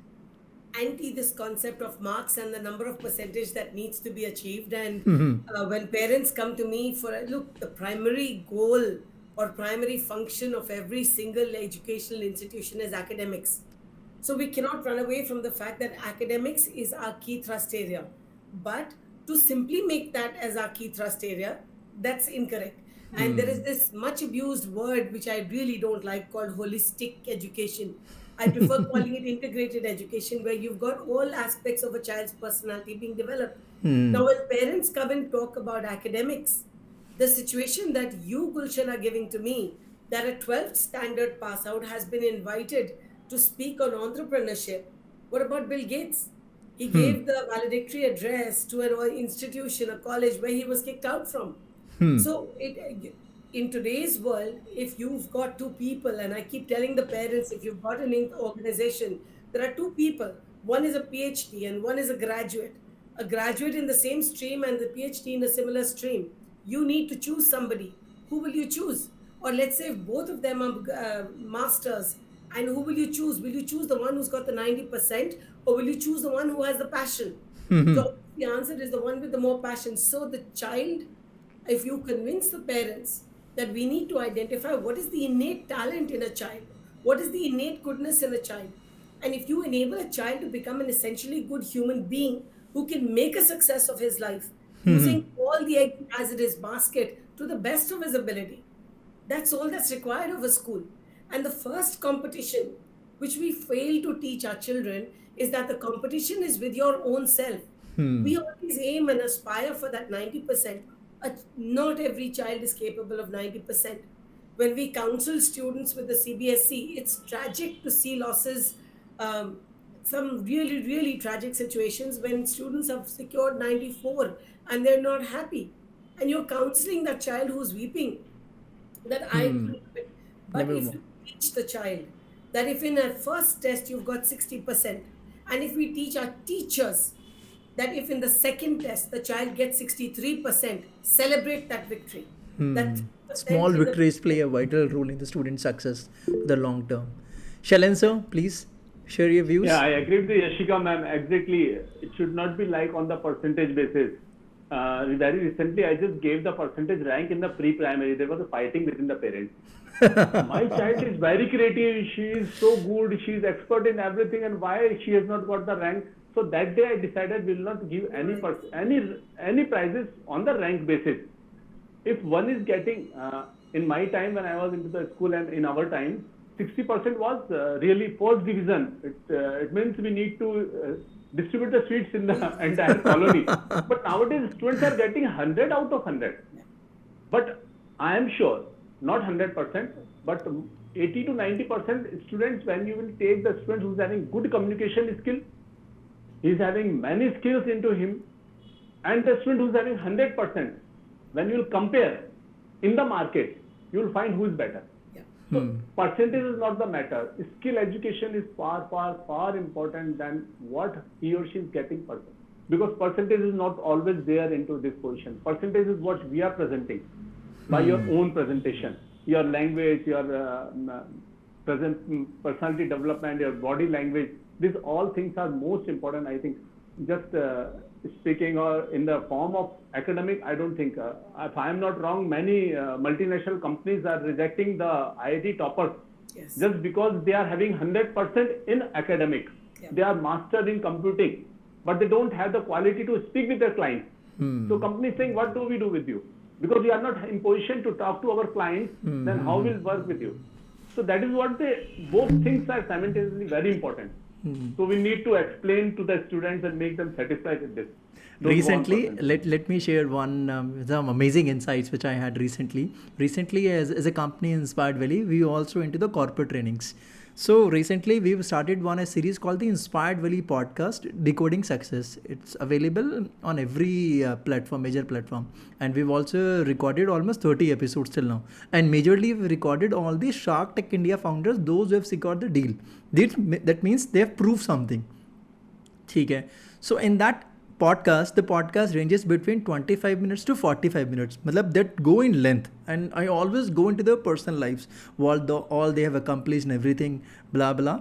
anti this concept of marks and the number of percentage that needs to be achieved. And when parents come to me for look, the primary goal or primary function of every single educational institution is academics. So we cannot run away from the fact that academics is our key thrust area. But to simply make that as our key thrust area, that's incorrect. And there is this much abused word which I really don't like called holistic education. I prefer calling it integrated education, where you've got all aspects of a child's personality being developed. Now, when parents come and talk about academics, the situation that you, Gulshan, are giving to me, that a 12th standard pass out has been invited to speak on entrepreneurship. What about Bill Gates? He gave the valedictory address to an institution, a college where he was kicked out from. So, in today's world, if you've got two people, and I keep telling the parents, if you've got an organization, there are two people. One is a PhD and one is a graduate. A graduate in the same stream and the PhD in a similar stream. You need to choose somebody. Who will you choose? Or let's say if both of them are masters, and who will you choose? Will you choose the one who's got the 90%, or will you choose the one who has the passion? So the answer is the one with the more passion. So the child, if you convince the parents that we need to identify what is the innate talent in a child, what is the innate goodness in a child, and if you enable a child to become an essentially good human being who can make a success of his life, using all the eggs as it is basket to the best of his ability, that's all that's required of a school. And the first competition which we fail to teach our children is that the competition is with your own self. We always aim and aspire for that 90%. Not every child is capable of 90%. When we counsel students with the CBSE, it's tragic to see losses, some really, really tragic situations when students have secured 94 and they're not happy. And you're counseling that child who's weeping that I couldn't do it. But if you teach the child that if in a first test you've got 60%, and if we teach our teachers that if in the second test the child gets 63%, celebrate that victory. That Small victories play a vital role in the student's success for the long term. Shailendra, please share your views. Yeah, I agree with Yashika ma'am. Exactly. It should not be like on the percentage basis. Very recently, I just gave the percentage rank in the pre-primary. There was a fighting within the parents. My child is very creative. She is so good. She is expert in everything. And why she has not got the rank? So that day I decided we will not give any prizes on the rank basis. If one is getting, in my time when I was into the school and in our time, 60% was really first division. It means we need to distribute the sweets in the entire colony. But nowadays students are getting 100 out of 100. But I am sure, not 100%, but 80 to 90% students, when you will take the student who's having good communication skill, he's having many skills into him, and the student who's having 100%, when you will compare in the market, you will find who is better. So percentage is not the matter. Skill education is far, far, far important than what he or she is getting percent. Because percentage is not always there into this position. Percentage is what we are presenting by your own presentation, your language, your personality development, your body language. These all things are most important, I think. Just speaking or in the form of academic, I don't think, if I am not wrong, many multinational companies are rejecting the IIT toppers just because they are having 100% in academic. They are mastered in computing, but they don't have the quality to speak with their clients. So companies saying, what do we do with you? Because we are not in position to talk to our clients, then how will work with you? So that is what both things are simultaneously very important. So we need to explain to the students and make them satisfied with this. Recently, let me share some amazing insights which I had recently. Recently, as a company Inspiredvalley, we also into the corporate trainings. So recently, we've started a series called the Inspiredvalley podcast, Decoding Success. It's available on every major platform. And we've also recorded almost 30 episodes till now. And majorly, we've recorded all the Shark Tech India founders, those who have secured the deal. That means they have proved something. Okay. So in that podcast, the podcast ranges between 25 minutes to 45 minutes. That go in length. And I always go into their personal lives, all they have accomplished and everything, blah blah.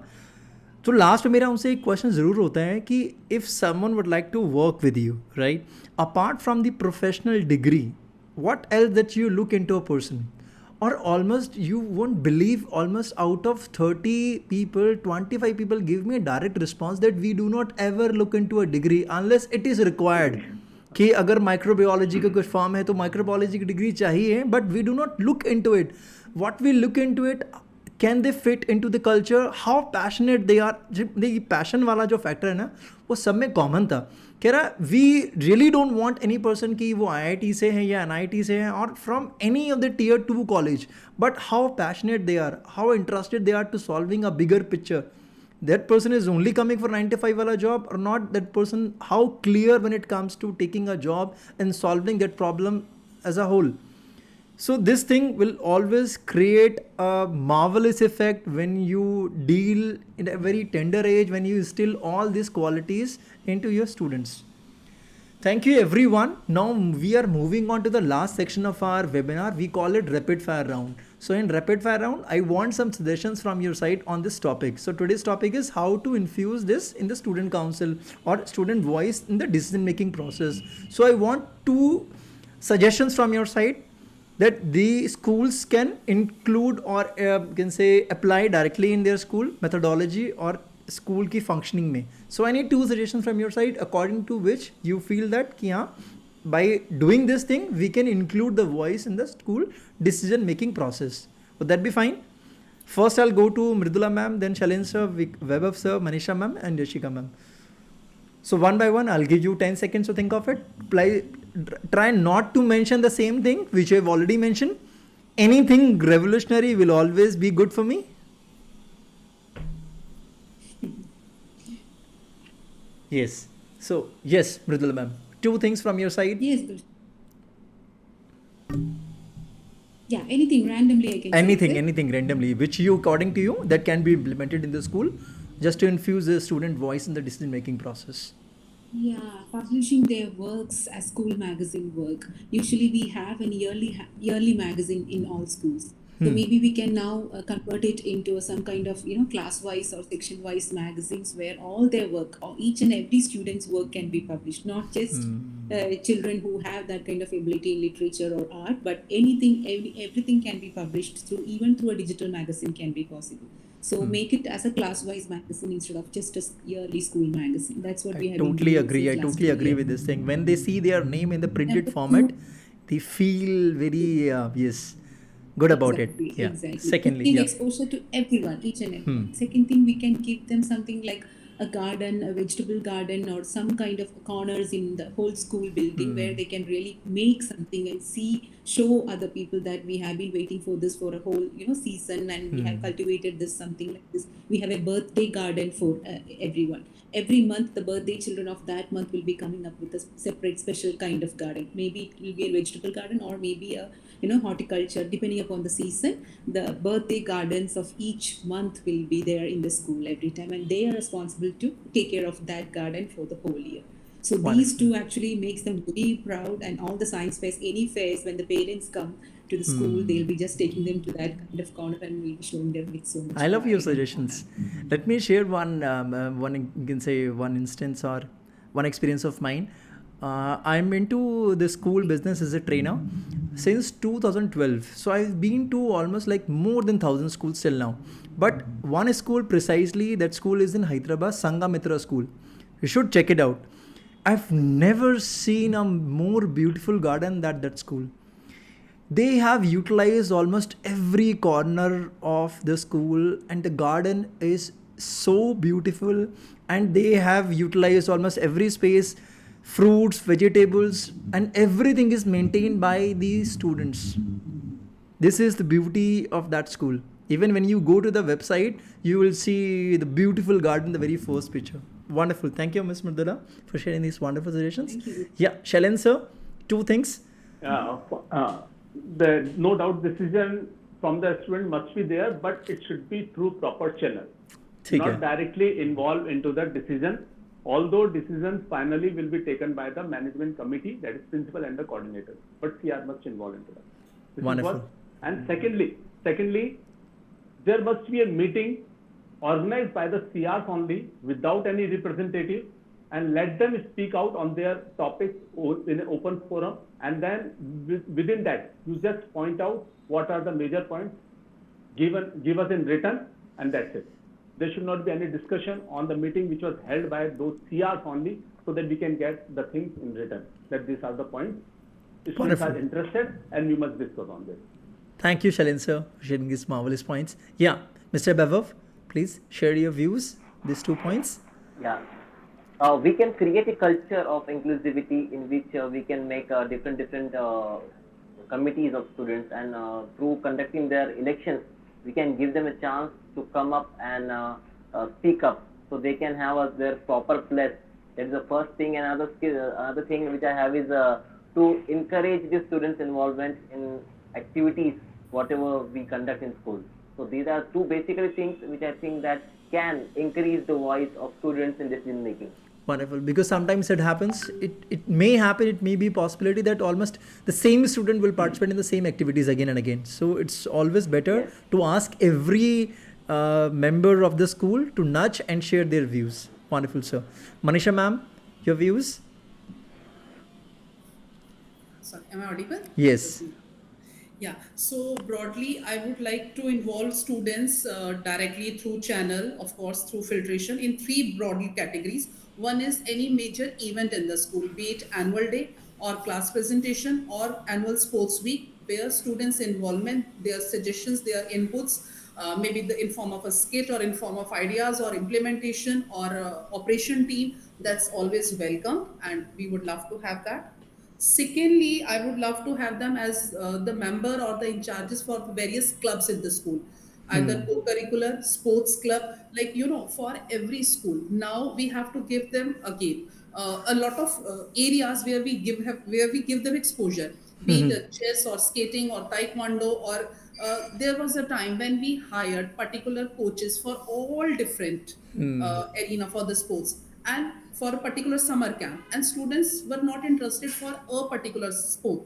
So last में मेरा उनसे एक question ज़रूर होता है कि if someone would like to work with you, right, apart from the professional degree, what else that you look into a person? or almost you won't believe, almost out of 30 people 25 people give me a direct response that we do not ever look into a degree unless it is required. कि अगर microbiology का कुछ form है तो microbiology की degree चाहिए, but we do not look into it. What we look into it, can they fit into the culture, how passionate they are. ये passion वाला जो फैक्टर है ना वो सब में कॉमन था. कह रहा we really don't want any person कि वो IIT से है या NIT से है और from any of the tier 2 college, but how passionate they are, how interested they are to solving a bigger picture. That person is only coming for 9 to 5 wala job or not. That person how clear when it comes to taking a job and solving that problem as a whole. So this thing will always create a marvelous effect when you deal in a very tender age, when you instill all these qualities into your students. Thank you everyone. Now we are moving on to the last section of our webinar. We call it rapid fire round. So in rapid fire round, I want some suggestions from your side on this topic. So today's topic is how to infuse this in the student council or student voice in the decision making process. So I want 2 suggestions from your side that the schools can include or can say apply directly in their school methodology or school की functioning में. So I need 2 suggestions from your side according to which you feel that कि हाँ, by doing this thing we can include the voice in the school decision making process. Would that be fine? First I'll go to Mridula ma'am, then Shailendra sir, Vaibhav sir, Manisha ma'am and Yashika ma'am. So one by one I'll give you 10 seconds to think of it. Try not to mention the same thing which I've already mentioned. Anything revolutionary will always be good for me. Yes. So yes, Mridula ma'am. 2 things from your side. Yes, Gulshan. Yeah, anything randomly I can Anything randomly, which you, according to you, that can be implemented in the school, just to infuse the student voice in the decision making process. Yeah, publishing their works as school magazine work. Usually we have an yearly magazine in all schools. So maybe we can now convert it into some kind of class-wise or section-wise magazines where all their work, or each and every student's work can be published. Not just children who have that kind of ability in literature or art, but everything can be published even through a digital magazine can be possible. So make it as a class-wise magazine instead of just a yearly school magazine. That's what we have. Totally agree. I totally agree with this thing. When they see their name in the printed format, they feel very good about it. Yeah. Exactly. Secondly, giving exposure to everyone, each and everyone. Second thing, we can give them something like a garden, a vegetable garden, or some kind of corners in the whole school building where they can really make something and show other people that we have been waiting for this for a whole season, and we have cultivated this, something like this. We have a birthday garden for everyone. Every month, the birthday children of that month will be coming up with a separate special kind of garden. Maybe it will be a vegetable garden or maybe a horticulture, depending upon the season. The birthday gardens of each month will be there in the school every time, and they are responsible to take care of that garden for the whole year. So these 2 actually makes them very proud, and all the science fairs, any fairs, when the parents come to the school, they'll be just taking them to that kind of corner and we'll be showing them with so much. I love your suggestions. Let me share one you can say one instance or one experience of mine. I'm into the school business as a trainer since 2012. So I've been to almost like more than 1,000 schools till now. But one school precisely, that school is in Hyderabad, Sangamitra School. You should check it out. I've never seen a more beautiful garden than that school. They have utilized almost every corner of the school, and the garden is so beautiful, and they have utilized almost every space, fruits, vegetables, and everything is maintained by these students. This is the beauty of that school. Even when you go to the website, you will see the beautiful garden, the very first picture. Wonderful. Thank you, Ms. Mridula, for sharing these wonderful suggestions. Thank you. Yeah, Shailendra sir, 2 things. No doubt decision from the student must be there, but it should be through proper channel. Not directly involved into the decision, although decisions finally will be taken by the management committee, that is principal and the coordinator. But CR must involve into that. This Wonderful. And secondly, there must be a meeting organized by the CRs only without any representative, and let them speak out on their topics in an open forum, and then within that you just point out what are the major points, give us in written, and that's it. There should not be any discussion on the meeting which was held by those CRs only, so that we can get the things in written, that these are the points. Students are interested and we must discuss on this. Thank you, Shailendra sir, for sharing these marvelous points. Yeah, Mr. Vaibhav, please share your views, these 2 points. Yeah. We can create a culture of inclusivity in which we can make different committees of students, and through conducting their elections, we can give them a chance to come up and speak up, so they can have their proper place. That is the first thing. Another thing which I have is to encourage the students' involvement in activities, whatever we conduct in school. So these are 2 basically things which I think that can increase the voice of students in decision making. Wonderful, because sometimes it happens, it may happen, it may be a possibility that almost the same student will participate in the same activities again and again. So it's always better to ask every member of the school to nudge and share their views. Wonderful, sir. Manisha ma'am, your views? Sorry, am I audible? Yes. Yeah, so broadly, I would like to involve students directly through channel, of course, through filtration in 3 broadly categories. One is any major event in the school, be it annual day or class presentation or annual sports week, where students' involvement, their suggestions, their inputs, maybe in form of a skit or in form of ideas or implementation or operation team, that's always welcome, and we would love to have that. Secondly, I would love to have them as the member or the in charges for various clubs in the school, either co-curricular, sports club, like, for every school. Now we have to give them again a lot of areas where we give them exposure, be it chess or skating or taekwondo, or there was a time when we hired particular coaches for all different arena for the sports and for a particular summer camp, and students were not interested for a particular sport.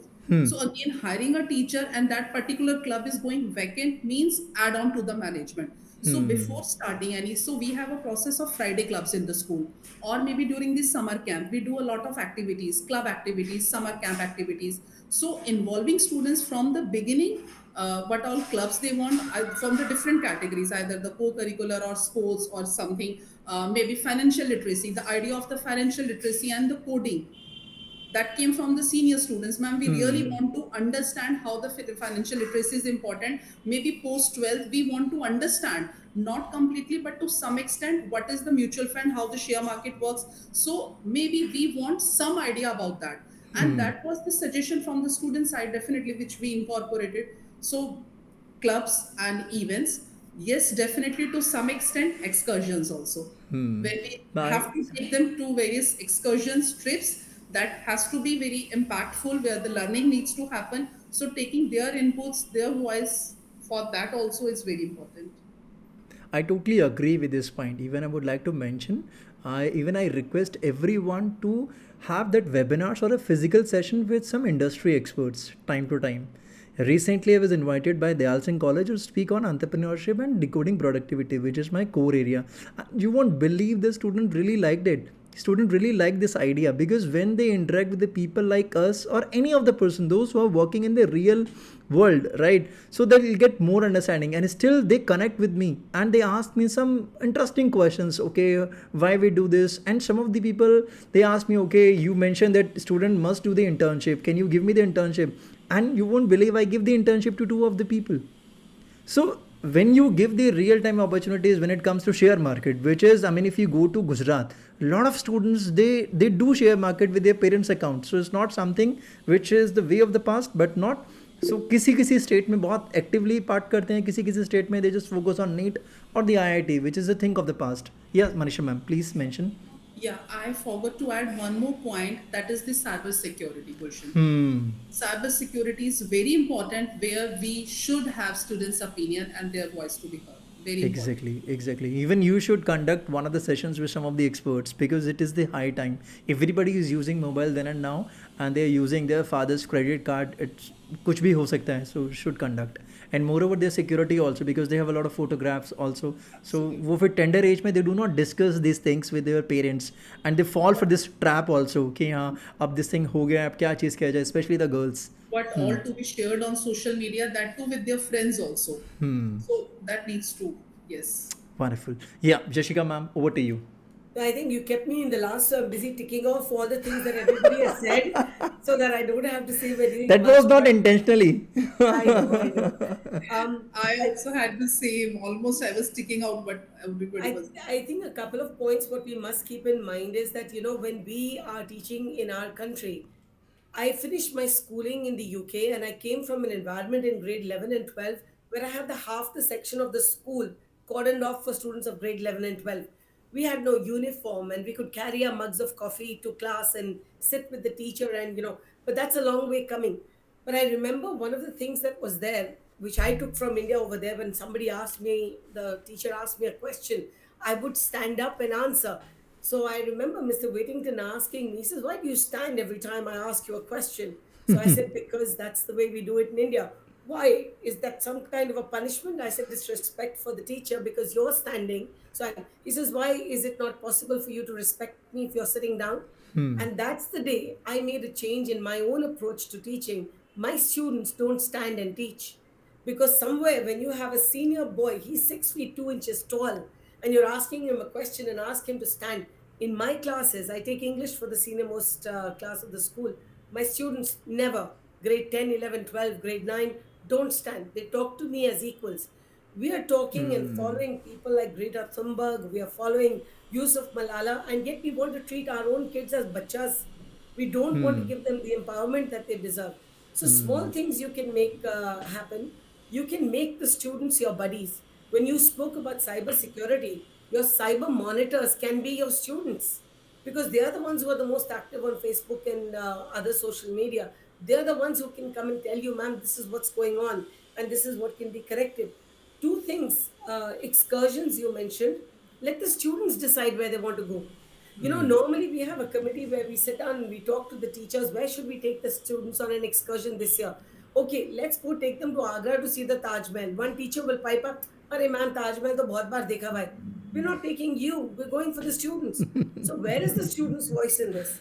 So again, hiring a teacher and that particular club is going vacant means add on to the management. So before starting any, so we have a process of Friday clubs in the school, or maybe during this summer camp, we do a lot of activities, club activities, summer camp activities. So involving students from the beginning, what all clubs they want from the different categories, either the co-curricular or sports or something, maybe financial literacy, the idea of the financial literacy and the coding. That came from the senior students. Ma'am, we really want to understand how the financial literacy is important. Maybe post 12th, we want to understand, not completely, but to some extent, what is the mutual fund, how the share market works. So maybe we want some idea about that. And that was the suggestion from the student side, definitely, which we incorporated. So clubs and events, yes, definitely to some extent, excursions also. When we have to take them to various excursions, trips, that has to be very impactful, where the learning needs to happen. So taking their inputs, their voice for that also is very important. I totally agree with this point. Even I would like to mention, I request everyone to have that webinars or a physical session with some industry experts time to time. Recently, I was invited by Dayal Singh College to speak on entrepreneurship and decoding productivity, which is my core area. You won't believe the student really liked it. Student really like this idea, because when they interact with the people like us or any of the person, those who are working in the real world, right, so they'll get more understanding, and still they connect with me and they ask me some interesting questions. Okay, why we do this? And some of the people, they ask me, okay, you mentioned that student must do the internship, can you give me the internship? And you won't believe, I give the internship to 2 of the people. So when you give the real-time opportunities when it comes to share market, which is, if you go to Gujarat, a lot of students, they do share market with their parents' account. So it's not something which is the way of the past, but not. So किसी state में बहुत actively part करते हैं, किसी state में they just focus on NEET or the IIT, which is a thing of the past. Yes, Manisha ma'am, please mention. Yeah, I forgot to add one more point, that is the cyber security, Gulshan. Cyber security is very important, where we should have students' opinion and their voice to be heard. Very important. Exactly. Even you should conduct one of the sessions with some of the experts because it is the high time. Everybody is using mobile then and now, and they are using their father's credit card. It's कुछ भी हो सकता है, so should conduct. And moreover, their security also because they have a lot of photographs also. So वो फिर tender age में they do not discuss these things with their parents, and they fall for this trap also कि हाँ अब this thing हो गया, अब क्या चीज़ किया जाए, especially the girls. But all to be shared on social media, that too with their friends also. So that needs to, yes. Wonderful. Yeah, Yashika ma'am, over to you. I think you kept me in the last, so I'm busy ticking off all the things that everybody has said, so that I don't have to say anything. That was not intentionally. I know. I also had the same. Almost I was sticking out, but everybody was. I think a couple of points what we must keep in mind is that, when we are teaching in our country, I finished my schooling in the UK and I came from an environment in grade 11 and 12 where I had the half the section of the school cordoned off for students of grade 11 and 12. We had no uniform and we could carry our mugs of coffee to class and sit with the teacher and, but that's a long way coming. But I remember one of the things that was there, which I took from India over there, when the teacher asked me a question, I would stand up and answer. So I remember Mr. Whittington asking me, he says, why do you stand every time I ask you a question? So I said, because that's the way we do it in India. Why? Is that some kind of a punishment? I said, it's respect for the teacher because you're standing. He says, why is it not possible for you to respect me if you're sitting down? And that's the day I made a change in my own approach to teaching. My students don't stand and teach. Because somewhere when you have a senior boy, he's 6 feet 2 inches tall, and you're asking him a question and ask him to stand. In my classes, I take English for the senior most class of the school. My students never, grade 10, 11, 12, grade 9, don't stand. They talk to me as equals. We are talking and following people like Greta Thunberg. We are following Yusuf Malala, and yet we want to treat our own kids as bachas. We don't want to give them the empowerment that they deserve. So small things you can make happen. You can make the students your buddies. When you spoke about cyber security, your cyber monitors can be your students because they are the ones who are the most active on Facebook and other social media. They are the ones who can come and tell you, ma'am, this is what's going on and this is what can be corrected. Two things, excursions you mentioned, let the students decide where they want to go. Normally we have a committee where we sit down and we talk to the teachers, where should we take the students on an excursion this year? Okay, let's go take them to Agra to see the Taj Mahal. One teacher will pipe up, "Arey ma'am, Taj Mahal to bahut baar dekha bhai." We're not taking you, we're going for the students. So where is the students' voice in this?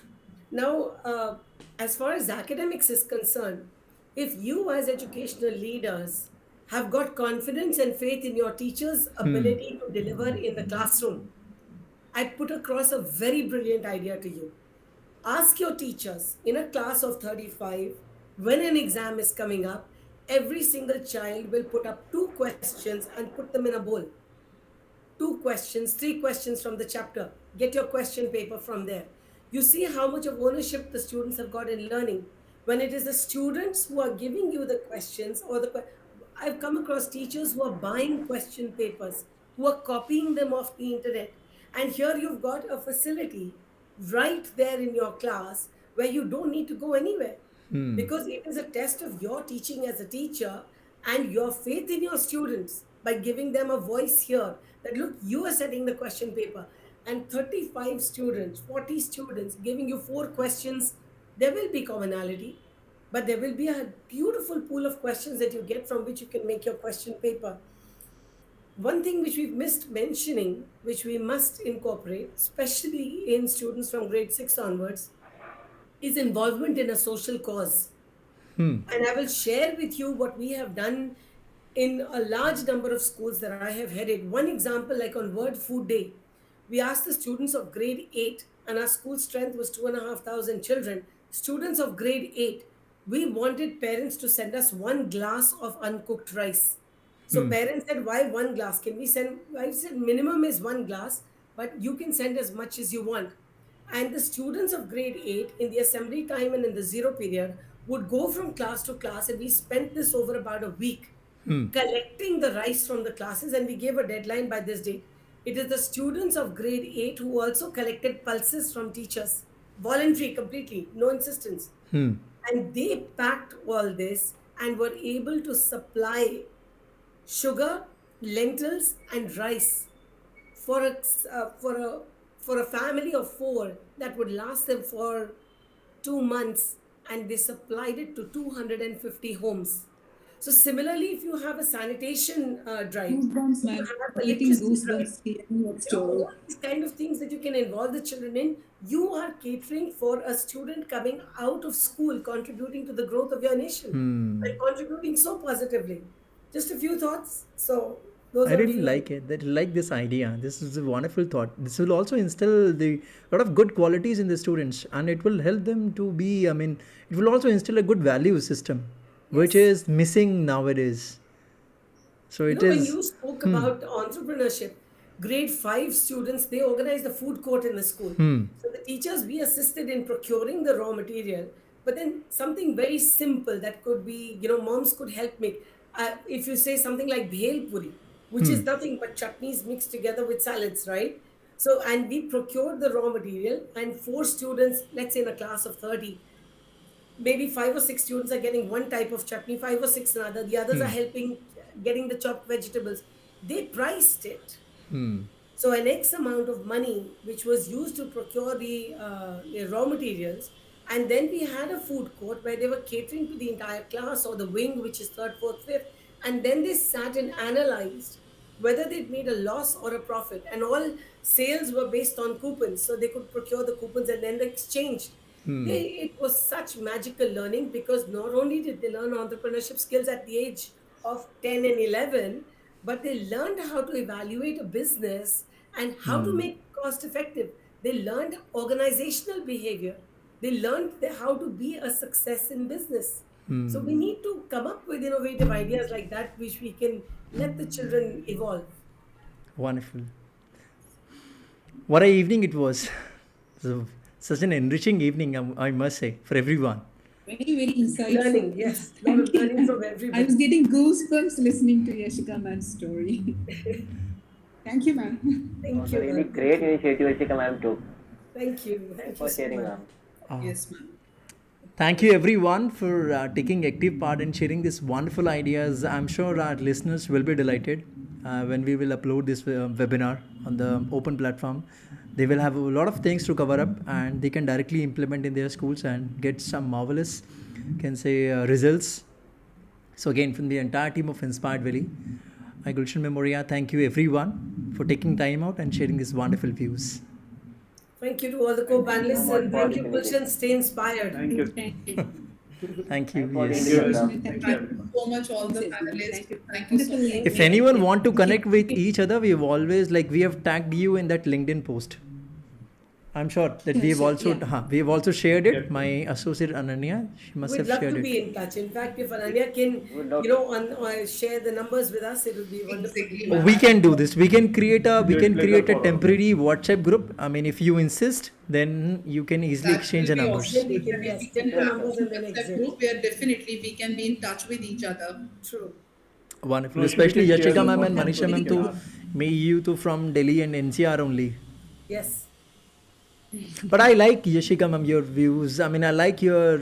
Now, as far as academics is concerned, if you as educational leaders have got confidence and faith in your teachers' ability to deliver in the classroom, I put across a very brilliant idea to you. Ask your teachers in a class of 35, when an exam is coming up, every single child will put up 2 questions and put them in a bowl. 2 questions, 3 questions from the chapter. Get your question paper from there. You see how much of ownership the students have got in learning. When it is the students who are giving you the questions, I've come across teachers who are buying question papers, who are copying them off the internet. And here you've got a facility right there in your class where you don't need to go anywhere. Because it is a test of your teaching as a teacher and your faith in your students by giving them a voice here that, look, you are setting the question paper and 35 students, 40 students giving you 4 questions. There will be commonality, but there will be a beautiful pool of questions that you get from which you can make your question paper. One thing which we've missed mentioning, which we must incorporate, especially in students from grade 6 onwards, is involvement in a social cause. And I will share with you what we have done in a large number of schools that I have headed. One example, like on World Food Day, we asked the students of grade 8, and our school strength was 2,500 children. Students of grade 8, we wanted parents to send us 1 glass of uncooked rice. So parents said, why 1 glass? Can we send? I said, minimum is 1 glass, but you can send as much as you want. And the students of grade 8 in the assembly time and in the zero period would go from class to class, and we spent this over about a week collecting the rice from the classes, and we gave a deadline by this date. It is the students of grade 8 who also collected pulses from teachers, voluntary completely, no insistence. And they packed all this and were able to supply sugar lentils and rice for a for a family of four that would last them for 2 months, and they supplied it to 250 homes. So similarly, if you have a sanitation drive, Goosebumps, you ma'am. have Getting electricity drive, goosebumps hearing that story. all these kind of things that you can involve the children in, you are catering for a student coming out of school, contributing to the growth of your nation and contributing so positively. Just a few thoughts. So those I are really the like it. That like this idea. This is a wonderful thought. This will also instill the lot of good qualities in the students, and it will help them to be. I mean, it will also instill a good value system, which is missing nowadays. So it when is. you spoke about entrepreneurship, grade 5 students, they organized a food court in the school. So the teachers, we assisted in procuring the raw material, but then something very simple that could be, moms could help make. If you say something like bhel puri, which is nothing but chutneys mixed together with salads, right? So, and we procured the raw material, and four students, let's say in a class of 30, maybe 5 or 6 students are getting one type of chutney, 5 or 6 another, the others are helping getting the chopped vegetables. They priced it. So an X amount of money, which was used to procure the raw materials, and then we had a food court where they were catering to the entire class or the wing, which is third, fourth, fifth, and then they sat and analyzed whether they'd made a loss or a profit, and all sales were based on coupons, so they could procure the coupons and then they exchanged. It was such magical learning, because not only did they learn entrepreneurship skills at the age of 10 and 11, but they learned how to evaluate a business and how to make it cost effective. They learned organizational behavior. They learned how to be a success in business. So we need to come up with innovative ideas like that, which we can let the children evolve. Wonderful. What a evening it was. So, such an enriching evening, I must say, for everyone. Very, very insightful. Learning, yes. Lot of learning from everybody. I was getting goosebumps listening to Yashika ma'am's story. Thank you, ma'am. It Thank was you. a really great initiative, Yashika ma'am, too. Thank you. Thank you For so sharing, much. ma'am. Yes, ma'am. Thank you everyone for taking active part in sharing these wonderful ideas. I'm sure our listeners will be delighted when we will upload this webinar on the open platform. They will have a lot of things to cover up, and they can directly implement in their schools and get some marvelous, results. So again, from the entire team of Inspired Valley, Gulshan Memoria, thank you everyone for taking time out and sharing these wonderful views. Thank you to all the co-panelists, and thank you, Gulshan. Stay inspired. Thank you. Thank you. Thank you. for the Yes. invitation. Thank you so much, all the panelists. Thank you so Wonderful much. If anyone want to connect with each other, we have tagged you in that LinkedIn post. I'm sure that we have also shared it. Yes. My associate Ananya, she must We'd have love shared to it. be in touch. In fact, if Ananya can, share the numbers with us, it would be wonderful. Exactly. We can do this. We can create a Pleasure for all. temporary WhatsApp group. I mean, if you insist, then you can easily That exchange will the be numbers. awesome. We can, yes, take the numbers and then WhatsApp exit. group where definitely we can be in touch with each other. True. Wonderful. No, Especially we can share Yashika ma'am the and WhatsApp Manisha group. ma'am We can too. ask. Me, you too from Delhi and NCR only. Yes. But I like Yashika ma'am, your views. I mean, I like your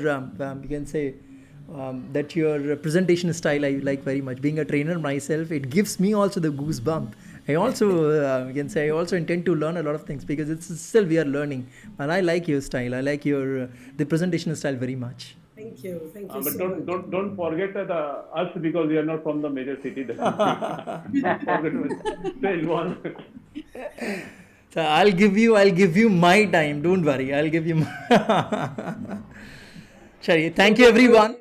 that your presentation style I like very much. Being a trainer myself, it gives me also the goosebump. I also I also intend to learn a lot of things, because it's still we are learning. And I like your style. I like your the presentation style very much. Thank you. Thank you But so much. don't forget us, because we are not from the major city. Don't forget to stay involved. So I'll give you my time. Don't worry. I'll give you. Shari, thank you everyone.